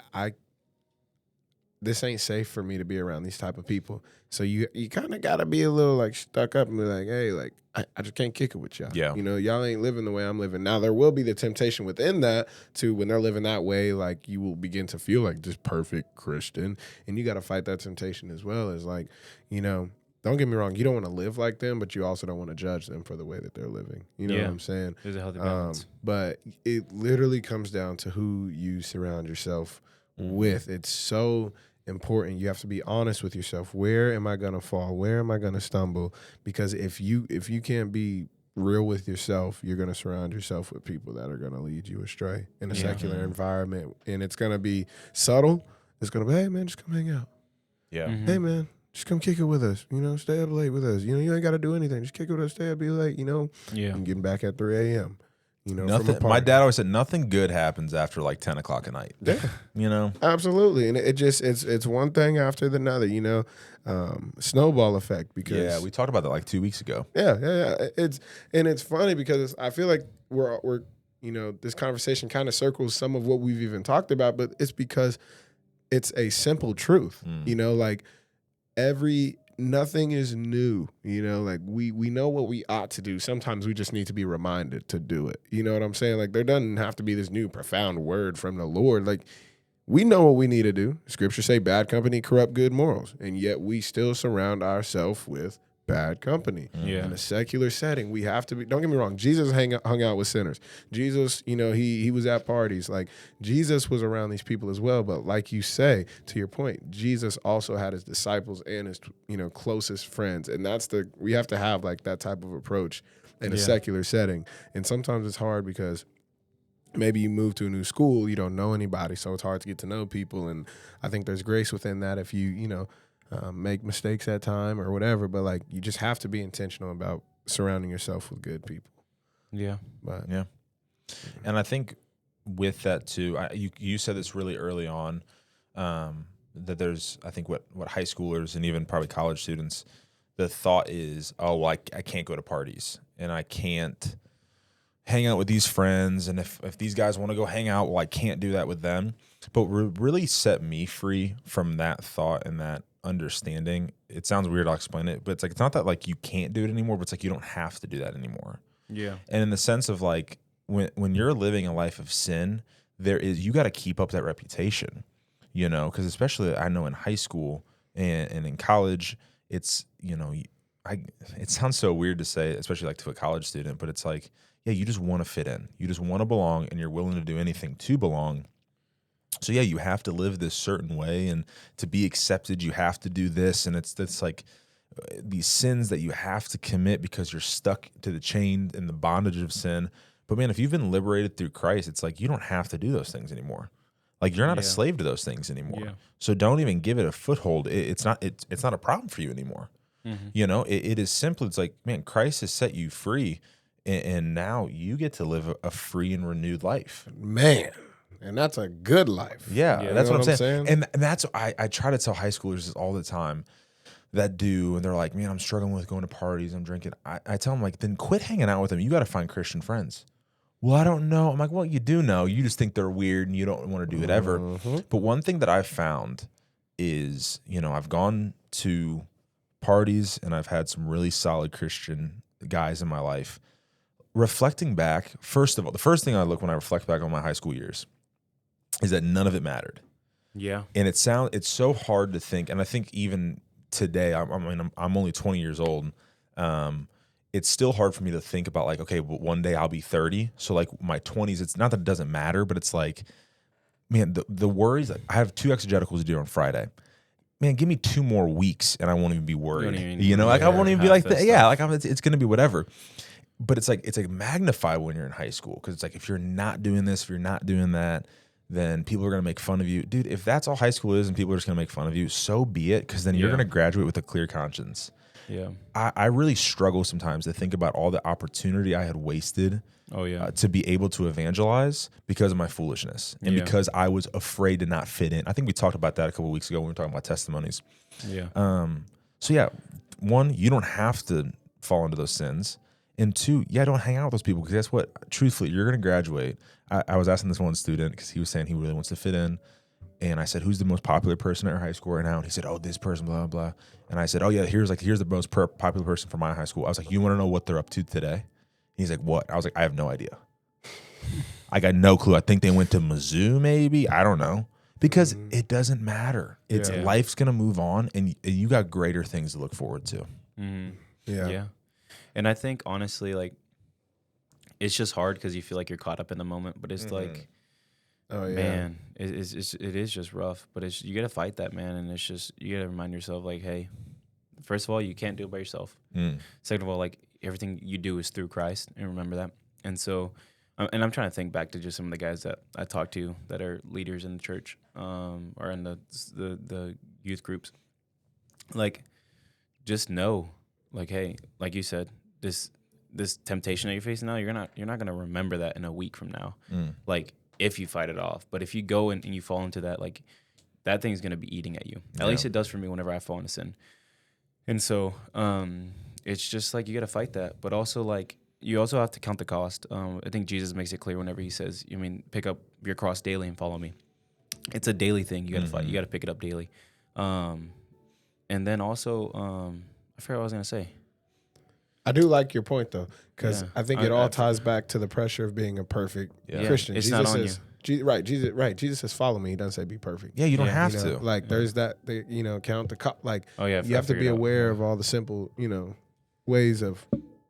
this ain't safe for me to be around these type of people. So you kind of got to be a little, like, stuck up and be like, hey, like, I just can't kick it with y'all. Yeah. Y'all ain't living the way I'm living. Now, there will be the temptation within that to, when they're living that way, like, you will begin to feel like this perfect Christian. And you got to fight that temptation as well as, like, don't get me wrong. You don't want to live like them, but you also don't want to judge them for the way that they're living. You know what I'm saying? There's a healthy balance. But it literally comes down to who you surround yourself with. It's so important. You have to be honest with yourself. Where am I going to fall? Where am I going to stumble? Because if you can't be real with yourself, you're going to surround yourself with people that are going to lead you astray in a secular environment. And it's going to be subtle. It's going to be, hey, man, just come hang out. Yeah. Hey, man, just come kick it with us. Stay up late with us. You ain't got to do anything. Just kick it with us. Stay up, be late, Yeah. and getting back at 3 a.m. you know, Nothing. from a My party. dad always said nothing good happens after like 10 o'clock at night. Yeah. You know. Absolutely, and it just it's one thing after the another, you know, snowball effect. Because Yeah, we talked about that like 2 weeks ago. yeah. It's funny because I feel like we're you know, this conversation kind of circles some of what we've even talked about, but it's because it's a simple truth. You know, like nothing is new. You know, like we know what we ought to do. Sometimes we just need to be reminded to do it. You know what I'm saying? Like there doesn't have to be this new profound word from the Lord. Like we know what we need to do. Scripture say bad company corrupt good morals, and yet we still surround ourselves with bad company. Yeah. In a secular setting, we have to be. Don't get me wrong. Jesus hung out with sinners. Jesus, you know, he was at parties. Like Jesus was around these people as well. But like you say, to your point, Jesus also had his disciples and his, you know, closest friends, and we have to have like that type of approach in a secular setting. And sometimes it's hard because maybe you move to a new school, you don't know anybody, so it's hard to get to know people. And I think there's grace within that if you know, make mistakes at time or whatever. But like, you just have to be intentional about surrounding yourself with good people. Yeah. But Yeah. And I think with that too, you said this really early on, that there's, I think what high schoolers and even probably college students, the thought is, oh, well, I can't go to parties and I can't hang out with these friends. And if these guys want to go hang out, well, I can't do that with them. But really set me free from that thought and that understanding. It sounds weird, I'll explain it, but it's like, it's not that like you can't do it anymore, but it's like you don't have to do that anymore. Yeah. And in the sense of like, when you're living a life of sin, you got to keep up that reputation, you know, because especially I know in high school and in college, it's, you know, it sounds so weird to say, especially like to a college student, but it's like, yeah, you just want to fit in. You just want to belong, and you're willing to do anything to belong. So yeah, you have to live this certain way, and to be accepted, you have to do this, and it's like these sins that you have to commit because you're stuck to the chain and the bondage of sin. But man, if you've been liberated through Christ, it's like you don't have to do those things anymore. Like you're not a slave to those things anymore. Yeah. So don't even give it a foothold. It's not a problem for you anymore. Mm-hmm. You know, it is simple. It's like, man, Christ has set you free, and now you get to live a free and renewed life. man, and that's a good life. Yeah, Yeah. that's You know what I'm saying. saying? And that's I try to tell high schoolers this all the time that do, and they're like, man, I'm struggling with going to parties, I'm drinking. I tell them, like, then quit hanging out with them. You got to find Christian friends. Well, I don't know. I'm like, well, you do know. You just think they're weird and you don't want to do whatever. But one thing that I've found is, you know, I've gone to parties and I've had some really solid Christian guys in my life. Reflecting back, first of all, the first thing I look when I reflect back on my high school years is that none of it mattered. Yeah. And it's so hard to think. And I think even today, I'm only 20 years old. It's still hard for me to think about like, okay, well, one day I'll be 30. So like my 20s, it's not that it doesn't matter, but it's like, man, the worries. Like, I have 2 exegeticals to do on Friday. Man, give me 2 more weeks and I won't even be worried. You know, like I won't even be like, yeah, like it's going to be whatever. But it's like magnified when you're in high school, because it's like if you're not doing this, if you're not doing that, then people are going to make fun of you. Dude, if that's all high school is and people are just going to make fun of you, so be it, because then you're going to graduate with a clear conscience. Yeah. I really struggle sometimes to think about all the opportunity I had wasted to be able to evangelize because of my foolishness and because I was afraid to not fit in. I think we talked about that a couple of weeks ago when we were talking about testimonies. Yeah. So yeah, 1, you don't have to fall into those sins. And 2, don't hang out with those people, because guess what? Truthfully, you're going to graduate. I was asking this one student because he was saying he really wants to fit in. And I said, who's the most popular person at your high school right now? And he said, oh, this person, blah, blah, blah. And I said, oh, yeah, here's the most popular person from my high school. I was like, you want to know what they're up to today? And he's like, what? I was like, I have no idea. I got no clue. I think they went to Mizzou maybe. I don't know. Because it doesn't matter. It's life's going to move on, and you got greater things to look forward to. Mm-hmm. Yeah. And I think, honestly, like, it's just hard because you feel like you're caught up in the moment, but it's like, Oh yeah, man, it is just rough, but you got to fight that, man. And it's just, you got to remind yourself, like, hey, first of all, you can't do it by yourself. Second of all, like, everything you do is through Christ, and remember that. And so, and I'm trying to think back to just some of the guys that I talked to that are leaders in the church, or in the youth groups. Like, just know, like, hey, like you said, this temptation that you're facing now, you're not gonna remember that in a week from now. Like if you fight it off. But if you go and you fall into that, like that thing's gonna be eating at you. At least it does for me whenever I fall into sin. And so it's just like you gotta fight that. But also like you also have to count the cost. I think Jesus makes it clear whenever he says, pick up your cross daily and follow me. It's a daily thing. You gotta fight. You gotta pick it up daily. And then also, I forgot what I was gonna say. I do like your point though, because Yeah. I think it all ties back to the pressure of being a perfect Christian. It's Jesus not on says, Jesus says, "Follow me." He doesn't say, "Be perfect." Yeah, you don't have You know, to. like there's that. Count the like. Oh yeah, You have to be aware of all the simple, ways of,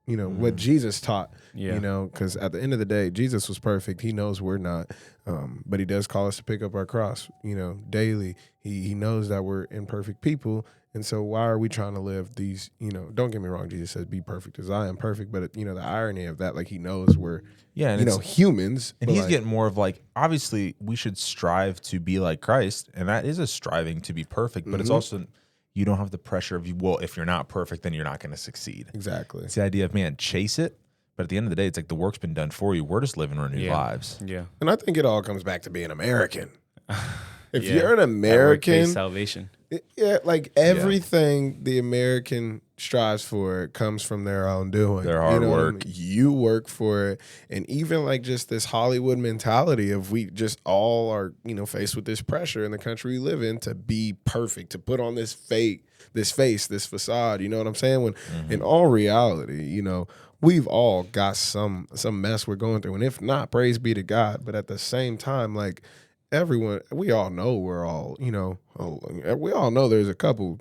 what Jesus taught. Yeah. Because at the end of the day, Jesus was perfect. He knows we're not, but he does call us to pick up our cross, daily. He knows that we're imperfect people. And so why are we trying to live these, don't get me wrong, Jesus says, be perfect as I am perfect. But, the irony of that, like he knows we're, humans. And he's getting more of like, obviously we should strive to be like Christ. And that is a striving to be perfect. But it's also, you don't have the pressure of, if you're not perfect, then you're not going to succeed. Exactly. It's the idea of, man, chase it. But at the end of the day, it's like the work's been done for you. We're just living our new lives. Yeah. And I think it all comes back to being American. If Yeah. you're an American, salvation. like everything the American strives for comes from their own doing. Their hard work. You work for it. And even like just this Hollywood mentality of we just all are, faced with this pressure in the country we live in to be perfect, to put on this this facade, you know what I'm saying? When in all reality, we've all got some mess we're going through. And if not, praise be to God. But at the same time, like everyone, we all know we're all, we all know there's a couple,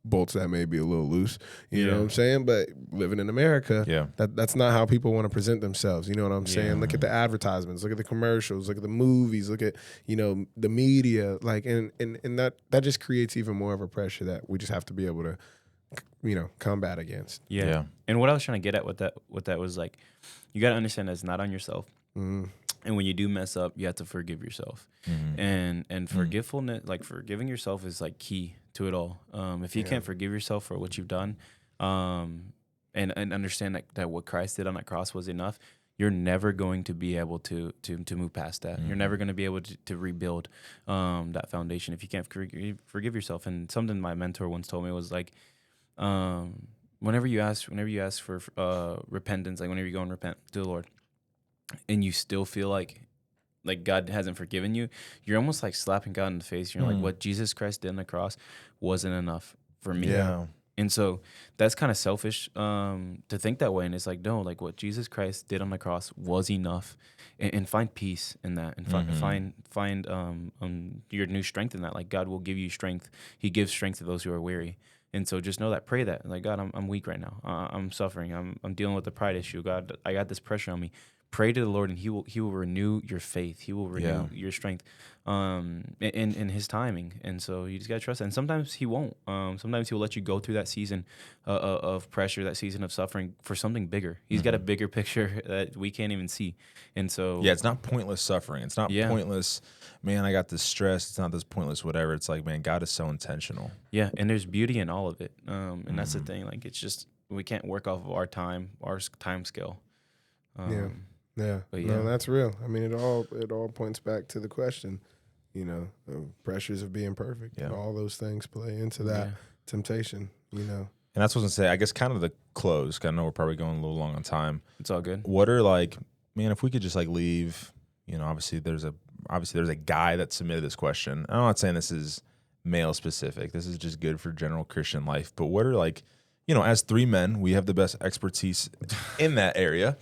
bolts that may be a little loose, you know what I'm saying? But living in America, that's not how people want to present themselves. You know what I'm saying? Look at the advertisements, look at the commercials, look at the movies, look at, the media, like, and that just creates even more of a pressure that we just have to be able to, combat against. Yeah. And what I was trying to get at with that was like, you got to understand that it's not on yourself. And when you do mess up, you have to forgive yourself. And forgiveness, like forgiving yourself is like key to it all. If you can't forgive yourself for what you've done, and understand that what Christ did on that cross was enough, you're never going to be able to move past that. You're never going to be able to rebuild that foundation if you can't forgive yourself. And something my mentor once told me was like, whenever you ask for repentance, like whenever you go and repent to the Lord, and you still feel like God hasn't forgiven you, you're almost like slapping God in the face. You're like, what Jesus Christ did on the cross wasn't enough for me. Yeah. And so that's kind of selfish to think that way. And it's like, no, like what Jesus Christ did on the cross was enough. And find peace in that, and find your new strength in that. Like God will give you strength. He gives strength to those who are weary. And so just know that, pray that, like, God, I'm weak right now. I'm suffering. I'm dealing with a pride issue. God, I got this pressure on me. Pray to the Lord, and He will renew your faith. He will renew your strength, in His timing. And so you just gotta trust that. And sometimes He won't. Sometimes He will let you go through that season of pressure, that season of suffering for something bigger. He's got a bigger picture that we can't even see. And so it's not pointless suffering. It's not pointless. Man, I got this stress. It's not this pointless whatever. It's like, man, God is so intentional. Yeah, and there's beauty in all of it. And that's the thing. Like, it's just we can't work off of our time scale. Yeah, But no, that's real. I mean, it all points back to the question, the pressures of being perfect. Yeah. All those things play into that temptation, And that's what I was gonna say. I guess kind of the close. 'Cause I know we're probably going a little long on time. It's all good. What are like, man, if we could just like leave, obviously there's a guy that submitted this question. I'm not saying this is male specific. This is just good for general Christian life. But what are like, as three men, we have the best expertise in that area.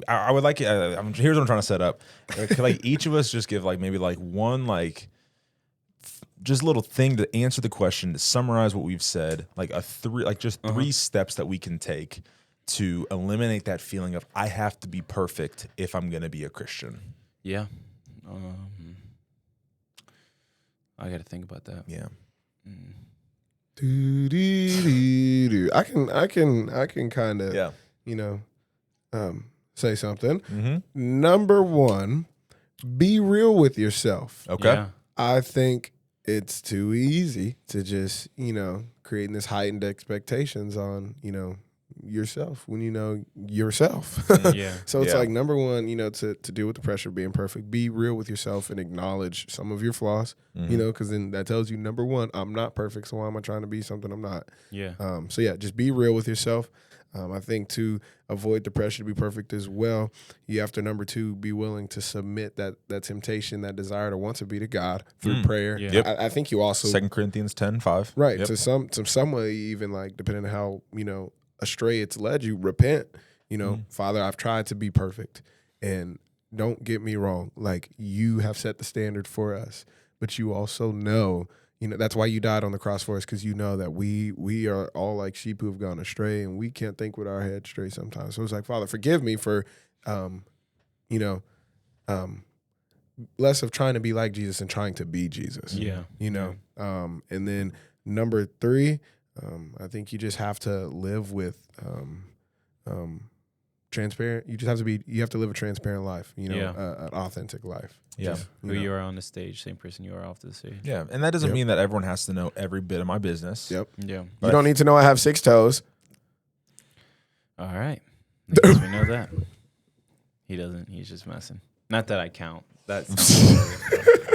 I would like, here's what I'm trying to set up. Could like each of us just give like maybe like one like just little thing to answer the question, to summarize what we've said, like three steps that we can take to eliminate that feeling of I have to be perfect if I'm going to be a Christian. Yeah. I got to think about that. Yeah. I can kind of, say something. Mm-hmm. Number one, be real with yourself. Okay. Yeah. I think it's too easy to just, creating this heightened expectations on, yourself, when you know yourself. Yeah. So it's Yeah. like, number one, to deal with the pressure of being perfect, be real with yourself and acknowledge some of your flaws, because then that tells you, number one, I'm not perfect. So why am I trying to be something I'm not? Yeah. So yeah, just be real with yourself. I think to avoid the pressure to be perfect as well, you have to, number two, be willing to submit that temptation, that desire to want to be to God through prayer. Yeah. Yep. I think you also 2 Corinthians 10:5. right Yep. to some way, even like depending on how astray it's led you, repent. Father, I've tried to be perfect, and don't get me wrong, like you have set the standard for us, but you also know. That's why you died on the cross for us, because you know that we are all like sheep who have gone astray, and we can't think with our head straight sometimes. So it's like, Father, forgive me for, less of trying to be like Jesus and trying to be Jesus. Yeah. And then number three, I think you just have to live with transparent. You have to live a transparent life. An authentic life. Yeah. Just, Who you are on the stage, same person you are off the stage. Yeah, and that doesn't Yep. mean that everyone has to know every bit of my business. Yep. Yeah. You don't need to know I have 6 toes. All right. I guess we know that. He doesn't. He's just messing. Not that I count. That's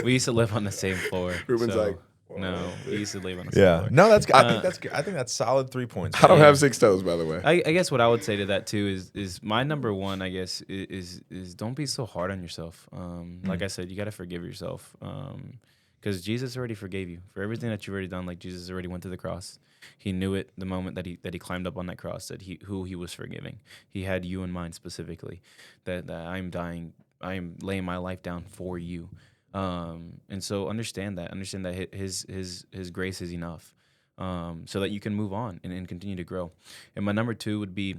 we used to live on the same floor. Ruben's so, like, no, we used to live on the same Yeah. floor. No, that's good. I think that's good. I think that's solid 3 points. I don't Yeah. have 6 toes, by the way. I guess what I would say to that too is my number one, I guess, is don't be so hard on yourself. Like I said, you got to forgive yourself. Because Jesus already forgave you for everything that you've already done. Like Jesus already went to the cross. He knew it the moment that he climbed up on that cross, that who he was forgiving. He had you in mind specifically, that I'm dying, I am laying my life down for you. And so understand that his grace is enough, so that you can move on and continue to grow. And my number two would be,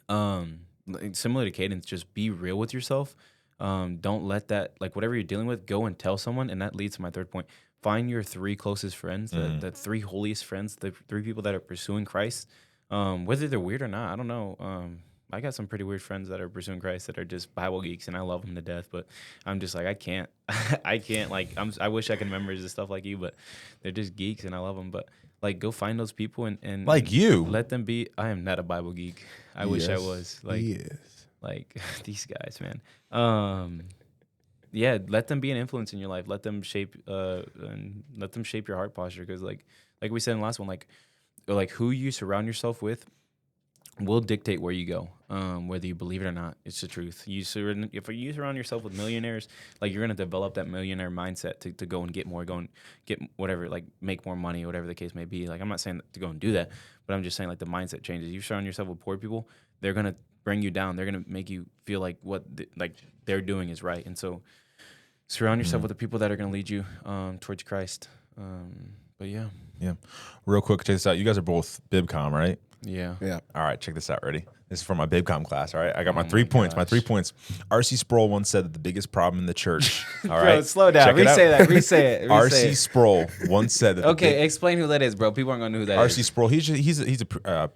similar to Cadence, just be real with yourself. Don't let that, like, whatever you're dealing with, go and tell someone. And that leads to my third point. Find your 3 closest friends, the 3 holiest friends, the 3 people that are pursuing Christ, whether they're weird or not. I don't know. I got some pretty weird friends that are pursuing Christ that are just Bible geeks, and I love them to death. But I'm just like, I can't. Like, I wish I could memorize the stuff like you, but they're just geeks, and I love them. But like, go find those people and Like you. let them be. I am not a Bible geek. I wish I Yes, was. Like, he is. like these guys, man. Yeah, let them be an influence in your life. Let them shape and let them shape your heart posture, because like we said in the last one, like who you surround yourself with will dictate where you go, whether you believe it or not. It's the truth. If you surround yourself with millionaires, like, you're gonna develop that millionaire mindset to go and get more, go and get whatever, like make more money, whatever the case may be. Like, I'm not saying to go and do that, but I'm just saying, like, the mindset changes. You surround yourself with poor people, they're gonna bring you down. They're gonna make you feel like what they're doing is right. And so surround yourself with the people that are gonna lead you towards Christ. But yeah. Yeah. Real quick, check this out. You guys are both BibCom, right? Yeah. Yeah. All right, check this out. Ready? This is from my BibCom class. All right, I got my Oh 3 my points. My gosh. 3 points. R.C. Sproul once said that the biggest problem in the church. All Bro, right, slow down. check it out. Re-say it. R.C. Sproul once said that. Okay, explain who that is, bro. People aren't gonna know who that is. R.C. Sproul. He's a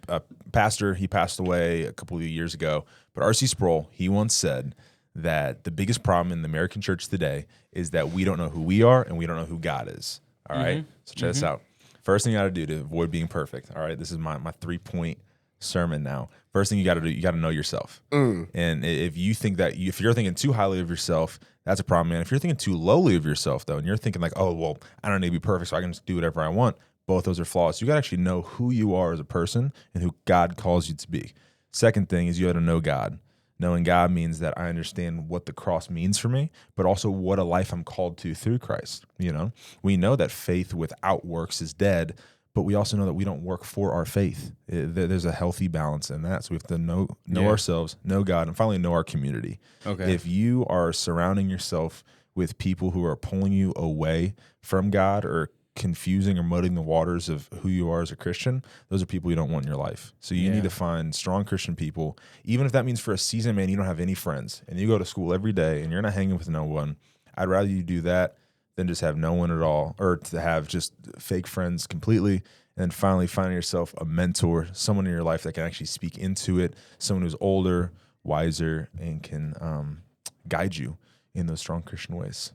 pastor. He passed away a couple of years ago. But R.C. Sproul, he once said that the biggest problem in the American church today is that we don't know who we are and we don't know who God is. All right, so check this out. First thing you got to do to avoid being perfect. All right, this is my 3-point sermon now. First thing you got to do, you got to know yourself. And if you think that if you're thinking too highly of yourself, that's a problem, man. If you're thinking too lowly of yourself, though, and you're thinking like, oh, well, I don't need to be perfect, so I can just do whatever I want, both those are flaws. You got to actually know who you are as a person and who God calls you to be. Second thing is you got to know God. Knowing God means that I understand what the cross means for me, but also what a life I'm called to through Christ. You know, we know that faith without works is dead, but we also know that we don't work for our faith. There's a healthy balance in that. So we have to know ourselves, know God, and finally know our community. Okay. If you are surrounding yourself with people who are pulling you away from God or confusing or muddying the waters of who you are as a Christian, those are people you don't want in your life. So you need to find strong Christian people, even if that means for a season, man, you don't have any friends and you go to school every day and you're not hanging with no one. I'd rather you do that than just have no one at all, or to have just fake friends completely. And then finally finding yourself a mentor, someone in your life that can actually speak into it, someone who's older, wiser, and can guide you in those strong Christian ways.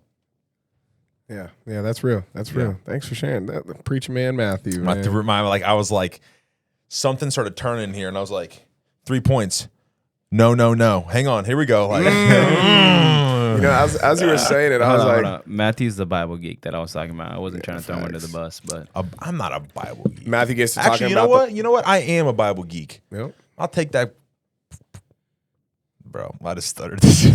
Yeah, that's real. That's real. Thanks for sharing that. Preach man, Matthew. Man. I was like, something started turning here, and I was like, 3 points. No. Hang on, here we go. Like, You know, as you were saying it, I was Hold like, on. Matthew's the Bible geek that I was talking about. I wasn't trying to throw him under the bus, but I'm not a Bible geek. Matthew gets to Actually, talking about you know what? I am a Bible geek. Yep. I'll take that. Bro, I just stuttered this.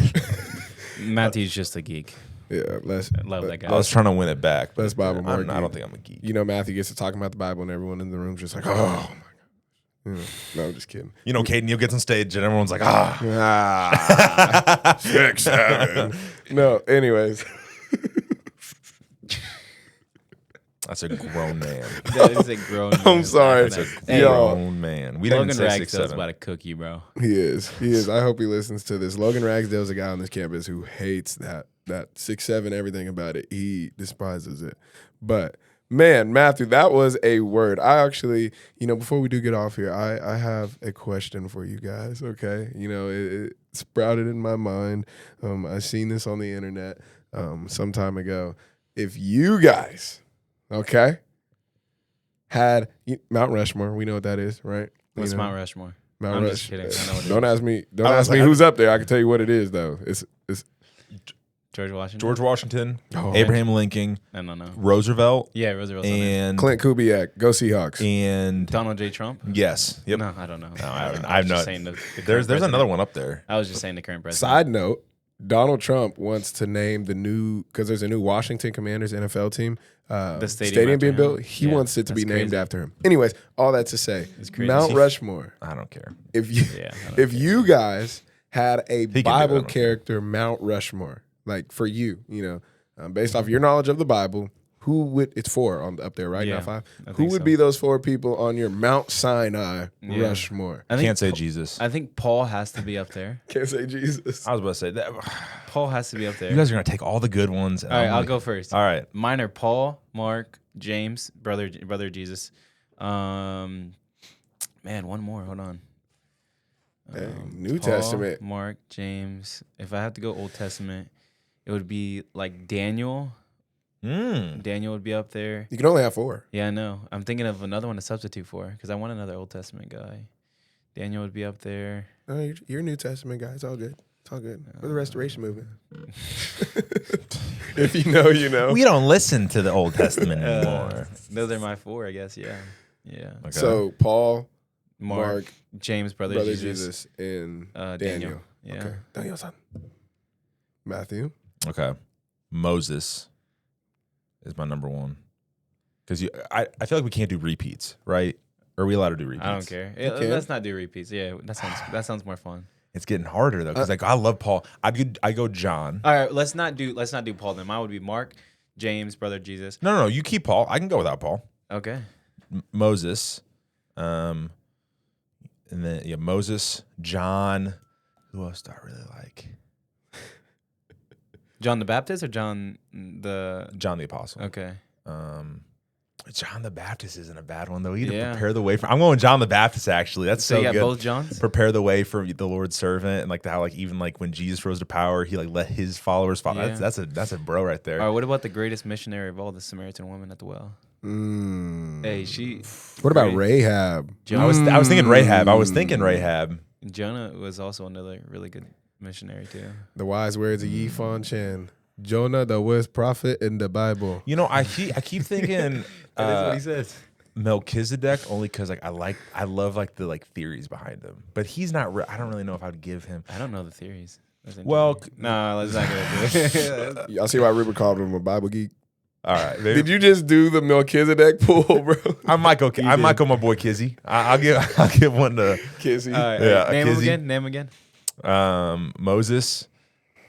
Matthew's just a geek. Yeah, I love that guy. I was trying to win it back. Let's Bible Mark. I don't think I'm a geek. You know, Matthew gets to talking about the Bible, and everyone in the room's just like, oh my god. You know, no, I'm just kidding. You know, Caden Neal gets on stage, and everyone's like, 6, 7. No, anyways. That's a grown man. That is a grown man. I'm sorry. That's a Hey, grown man. We didn't Logan say 6, Ragsdale's 7. about to cook you, bro. He is. I hope he listens to this. Logan Ragsdale's a guy on this campus who hates that 6, 7, everything about it. He despises it. But man, Matthew, that was a word. I actually, you know, before we do get off here, I have a question for you guys. Okay, you know, it sprouted in my mind. I seen this on the internet some time ago. If you guys, okay, had Mount Rushmore, we know what that is, right? What's You know, Mount Rushmore? Mount I'm Rush. just kidding. I know what it Don't is. ask me. Don't ask me who's up there. I can tell you what it is though. It's George Washington? George Washington, Oh. Abraham Lincoln, No. Roosevelt, Yeah, Roosevelt's on there. and Clint Kubiak. Go Seahawks. and Donald J. Trump? yes, yep. No, I don't know. No, I haven't. I was I've just not. saying the current There's president. another one up there. I was just saying the current president. Side note: Donald Trump wants to name the new, because there's a new Washington Commanders NFL team. The stadium stadium after being him? built. He Yeah, wants it to be that's named crazy. after him. Anyways, all that to say, crazy. Mount Rushmore. I don't care. If you Yeah, I don't if you guys had a do it, I Bible don't care. character Mount Rushmore, like for you, you know, based off your knowledge of the Bible, who would, it's 4 on up there, right? Yeah, Not 5. I Who think would so. be those 4 people on your Mount Sinai Yeah. Rushmore? I think Can't say Jesus. I think Paul has to be up there. Can't say Jesus. I was about to say that. Paul has to be up there. You guys are gonna take all the good ones. And All right, I'm I'll like, go first. All right. Mine are Paul, Mark, James, brother Jesus. Man, one more. Hold on. Dang, New Paul, Testament. Mark, James. If I have to go Old Testament, it would be like Daniel. Daniel would be up there. You can only have 4. Yeah, I know. I'm thinking of another one to substitute for because I want another Old Testament guy. Daniel would be up there. No, you're a New Testament guy. It's all good. It's all good. We're the Restoration Movement. If you know, you know. We don't listen to the Old Testament anymore. Those are my 4, I guess. Yeah. Yeah. Okay. So Paul, Mark, Mark, James, brother Jesus. and Daniel. Daniel. Yeah. Okay. Daniel-san. Matthew. Okay. Moses is my number 1. Because I feel like we can't do repeats, right? Are we allowed to do repeats? I don't care. can. Let's not do repeats. Yeah, that sounds more fun. It's getting harder though, because like I love Paul. I go John. All right, let's not do Paul then. Mine would be Mark, James, brother Jesus. No. You keep Paul. I can go without Paul. Okay. Moses, and then Moses, John. Who else do I really like? John the Baptist or John the John the Apostle. Okay. John the Baptist isn't a bad one though either. Yeah. Prepare the way for. I'm going John the Baptist actually. That's So so you got good. both Johns? Prepare the way for the Lord's servant, and like how like even like when Jesus rose to power, he like let his followers follow. Yeah. That's a bro right there. All right, what about the greatest missionary of all, the Samaritan woman at the well? Hey, she What about great. Rahab? I was thinking Rahab. I was thinking Rahab. Jonah was also another really good missionary too. The wise words of Yi Fan Chen. Jonah, the worst prophet in the Bible. You know, I keep thinking That is what he says. Melchizedek only because like I love like the like theories behind him, but he's not. I don't really know if I'd give him. I don't know the theories. That's Well, interesting. no, let's not get into it. Y'all see why Ruben called him a Bible geek? All right, maybe. Did you just do the Melchizedek pool, bro? I might go. I might go. My boy Kizzy. I'll give one to Kizzy. All right, Yeah, name him Kizzy. again. Name him again. Moses,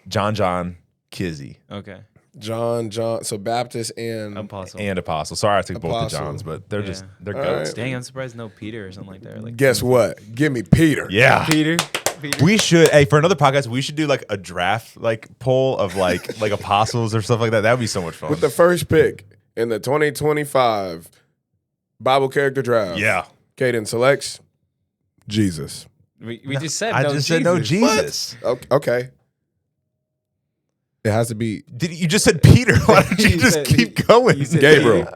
John, Kizzy, Okay. John. So Baptist and Apostle. and Apostle. Sorry, I took both the Apostle. Johns, but they're Yeah. just they're All goats. right. Dang, I'm surprised no Peter or something like that. Like guess what? Give me Peter. Yeah. Peter. We should, hey, for another podcast, we should do like a draft like poll of like apostles or stuff like that. That would be so much fun. With the first pick in the 2025 Bible character draft. yeah. Caden selects Jesus. We just said I no just said no Jesus. Jesus. Okay. It has to be You just said Peter. Why don't you You just said- keep going? you said Gabriel,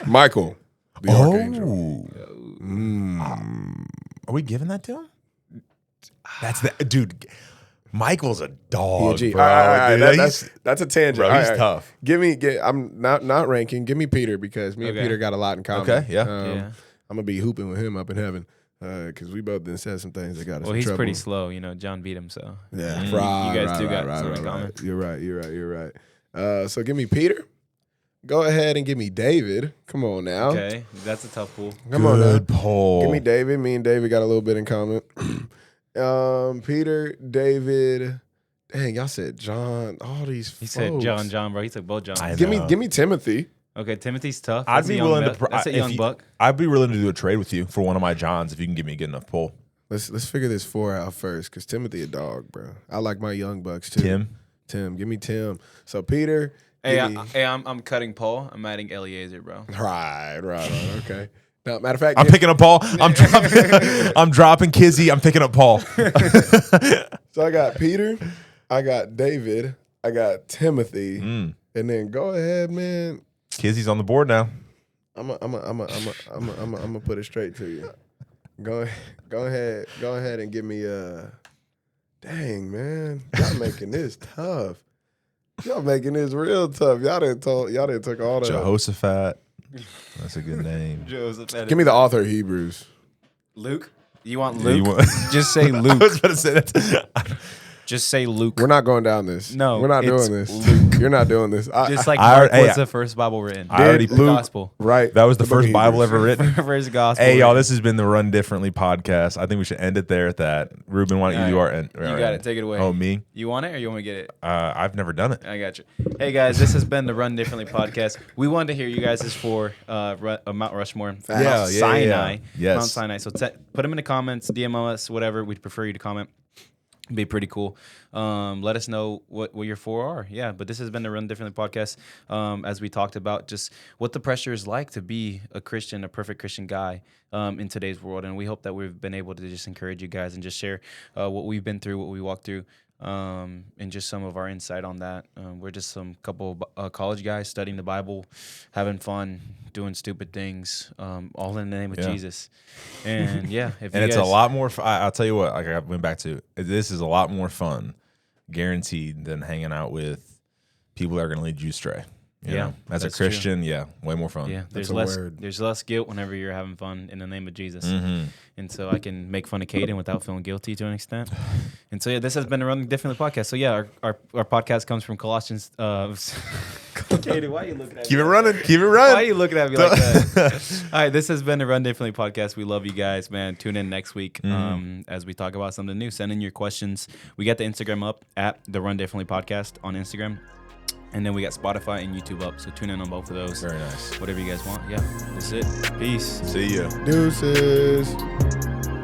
Michael, the archangel. Oh. Are we giving that to him? That's the dude. Michael's a dog, G. bro. All right, Dude, that's a tangent. bro, All he's right. tough. I'm not ranking. Give me Peter because me and Okay. Peter got a lot in common. Okay, yeah. Yeah. I'm gonna be hooping with him up in heaven because we both then said some things that got us Well, in he's trouble. pretty slow. You know, John beat him, so. Yeah, Mm. right. You guys do got right, some right, in right. common. You're right. So give me Peter. Go ahead and give me David. Come on now. Okay, that's a tough pool. Come on now. Good poll. Give me David. Me and David got a little bit in common. Peter, David. Dang, y'all said John. All these. He said folks. John, bro. He said both Johns. I Give know. me Timothy. Okay, Timothy's tough. I'd That's be a young willing to. buck. That's a young buck. I'd be willing to do a trade with you for one of my Johns if you can give me a good enough poll. Let's figure this 4 out first, because Timothy a dog, bro. I like my young bucks too. Tim. Give me Tim. So Peter. Hey, give me- I'm cutting Paul. I'm adding Eliezer, bro. Right. Okay. Now, matter of fact, I'm picking up Paul. I'm dropping Kizzy. I'm picking up Paul. so I got Peter, I got David, I got Timothy, and then go ahead, man. Kizzy's on the board now. I'm gonna put it straight to you. Go ahead and give me dang, man. Y'all making this tough. Y'all making this real tough. Y'all didn't took all the Jehoshaphat. That's a good name. Joseph. Give me the author of Hebrews. Luke. You want Yeah, Luke? you want- Just say I Luke. was about to say that. Just say Luke. We're not going down this. No, we're not it's doing this. You're not doing this. Just like I Mark already- was hey, the first Bible written. I already the Luke- gospel. right. That was the book of first Bible Hebrews. ever written. First gospel. Hey, y'all, written. this has been the Run Differently podcast. I think we should end it there at that. Ruben, why don't you do our end? You got it. Take it away. Oh, me? You want it or you want me to get it? I've never done it. I got you. Hey guys, this has been the Run Differently podcast. We wanted to hear you guys for Mount Rushmore, Yeah, Mount yeah, Sinai, yeah. Yes. Mount Sinai. So put them in the comments, DM us, whatever. We'd prefer you to comment. It'd be pretty cool. Let us know what your 4 are. Yeah, but this has been the Run Differently podcast. As we talked about, just what the pressure is like to be a Christian, a perfect Christian guy in today's world. And we hope that we've been able to just encourage you guys and just share what we've been through, what we walked through, and just some of our insight on that. We're just some couple college guys studying the Bible, having fun, doing stupid things, all in the name of Yeah. Jesus. And yeah, if And you it's guys, a lot more. I'll tell you what. Like I went back to, this is a lot more fun, guaranteed, than hanging out with people that are going to lead you astray. You Yeah, know? As a that's true. Christian, way more fun. Yeah, That's there's a word. less guilt whenever you're having fun in the name of Jesus. Mm-hmm. And so I can make fun of Caden without feeling guilty to an extent. And so yeah, this has been a Run Differently podcast. So yeah, our podcast comes from Colossians. Caden, why are you looking at Keep me? it running. Keep it Why are running. you looking at me like that? All right, this has been a Run Differently podcast. We love you guys, man. Tune in next week as we talk about something new. Send in your questions. We got the Instagram up at the Run Differently podcast on Instagram. And then we got Spotify and YouTube up. So tune in on both of those. Very nice. Whatever you guys want. Yeah, that's it. Peace. See ya. Deuces.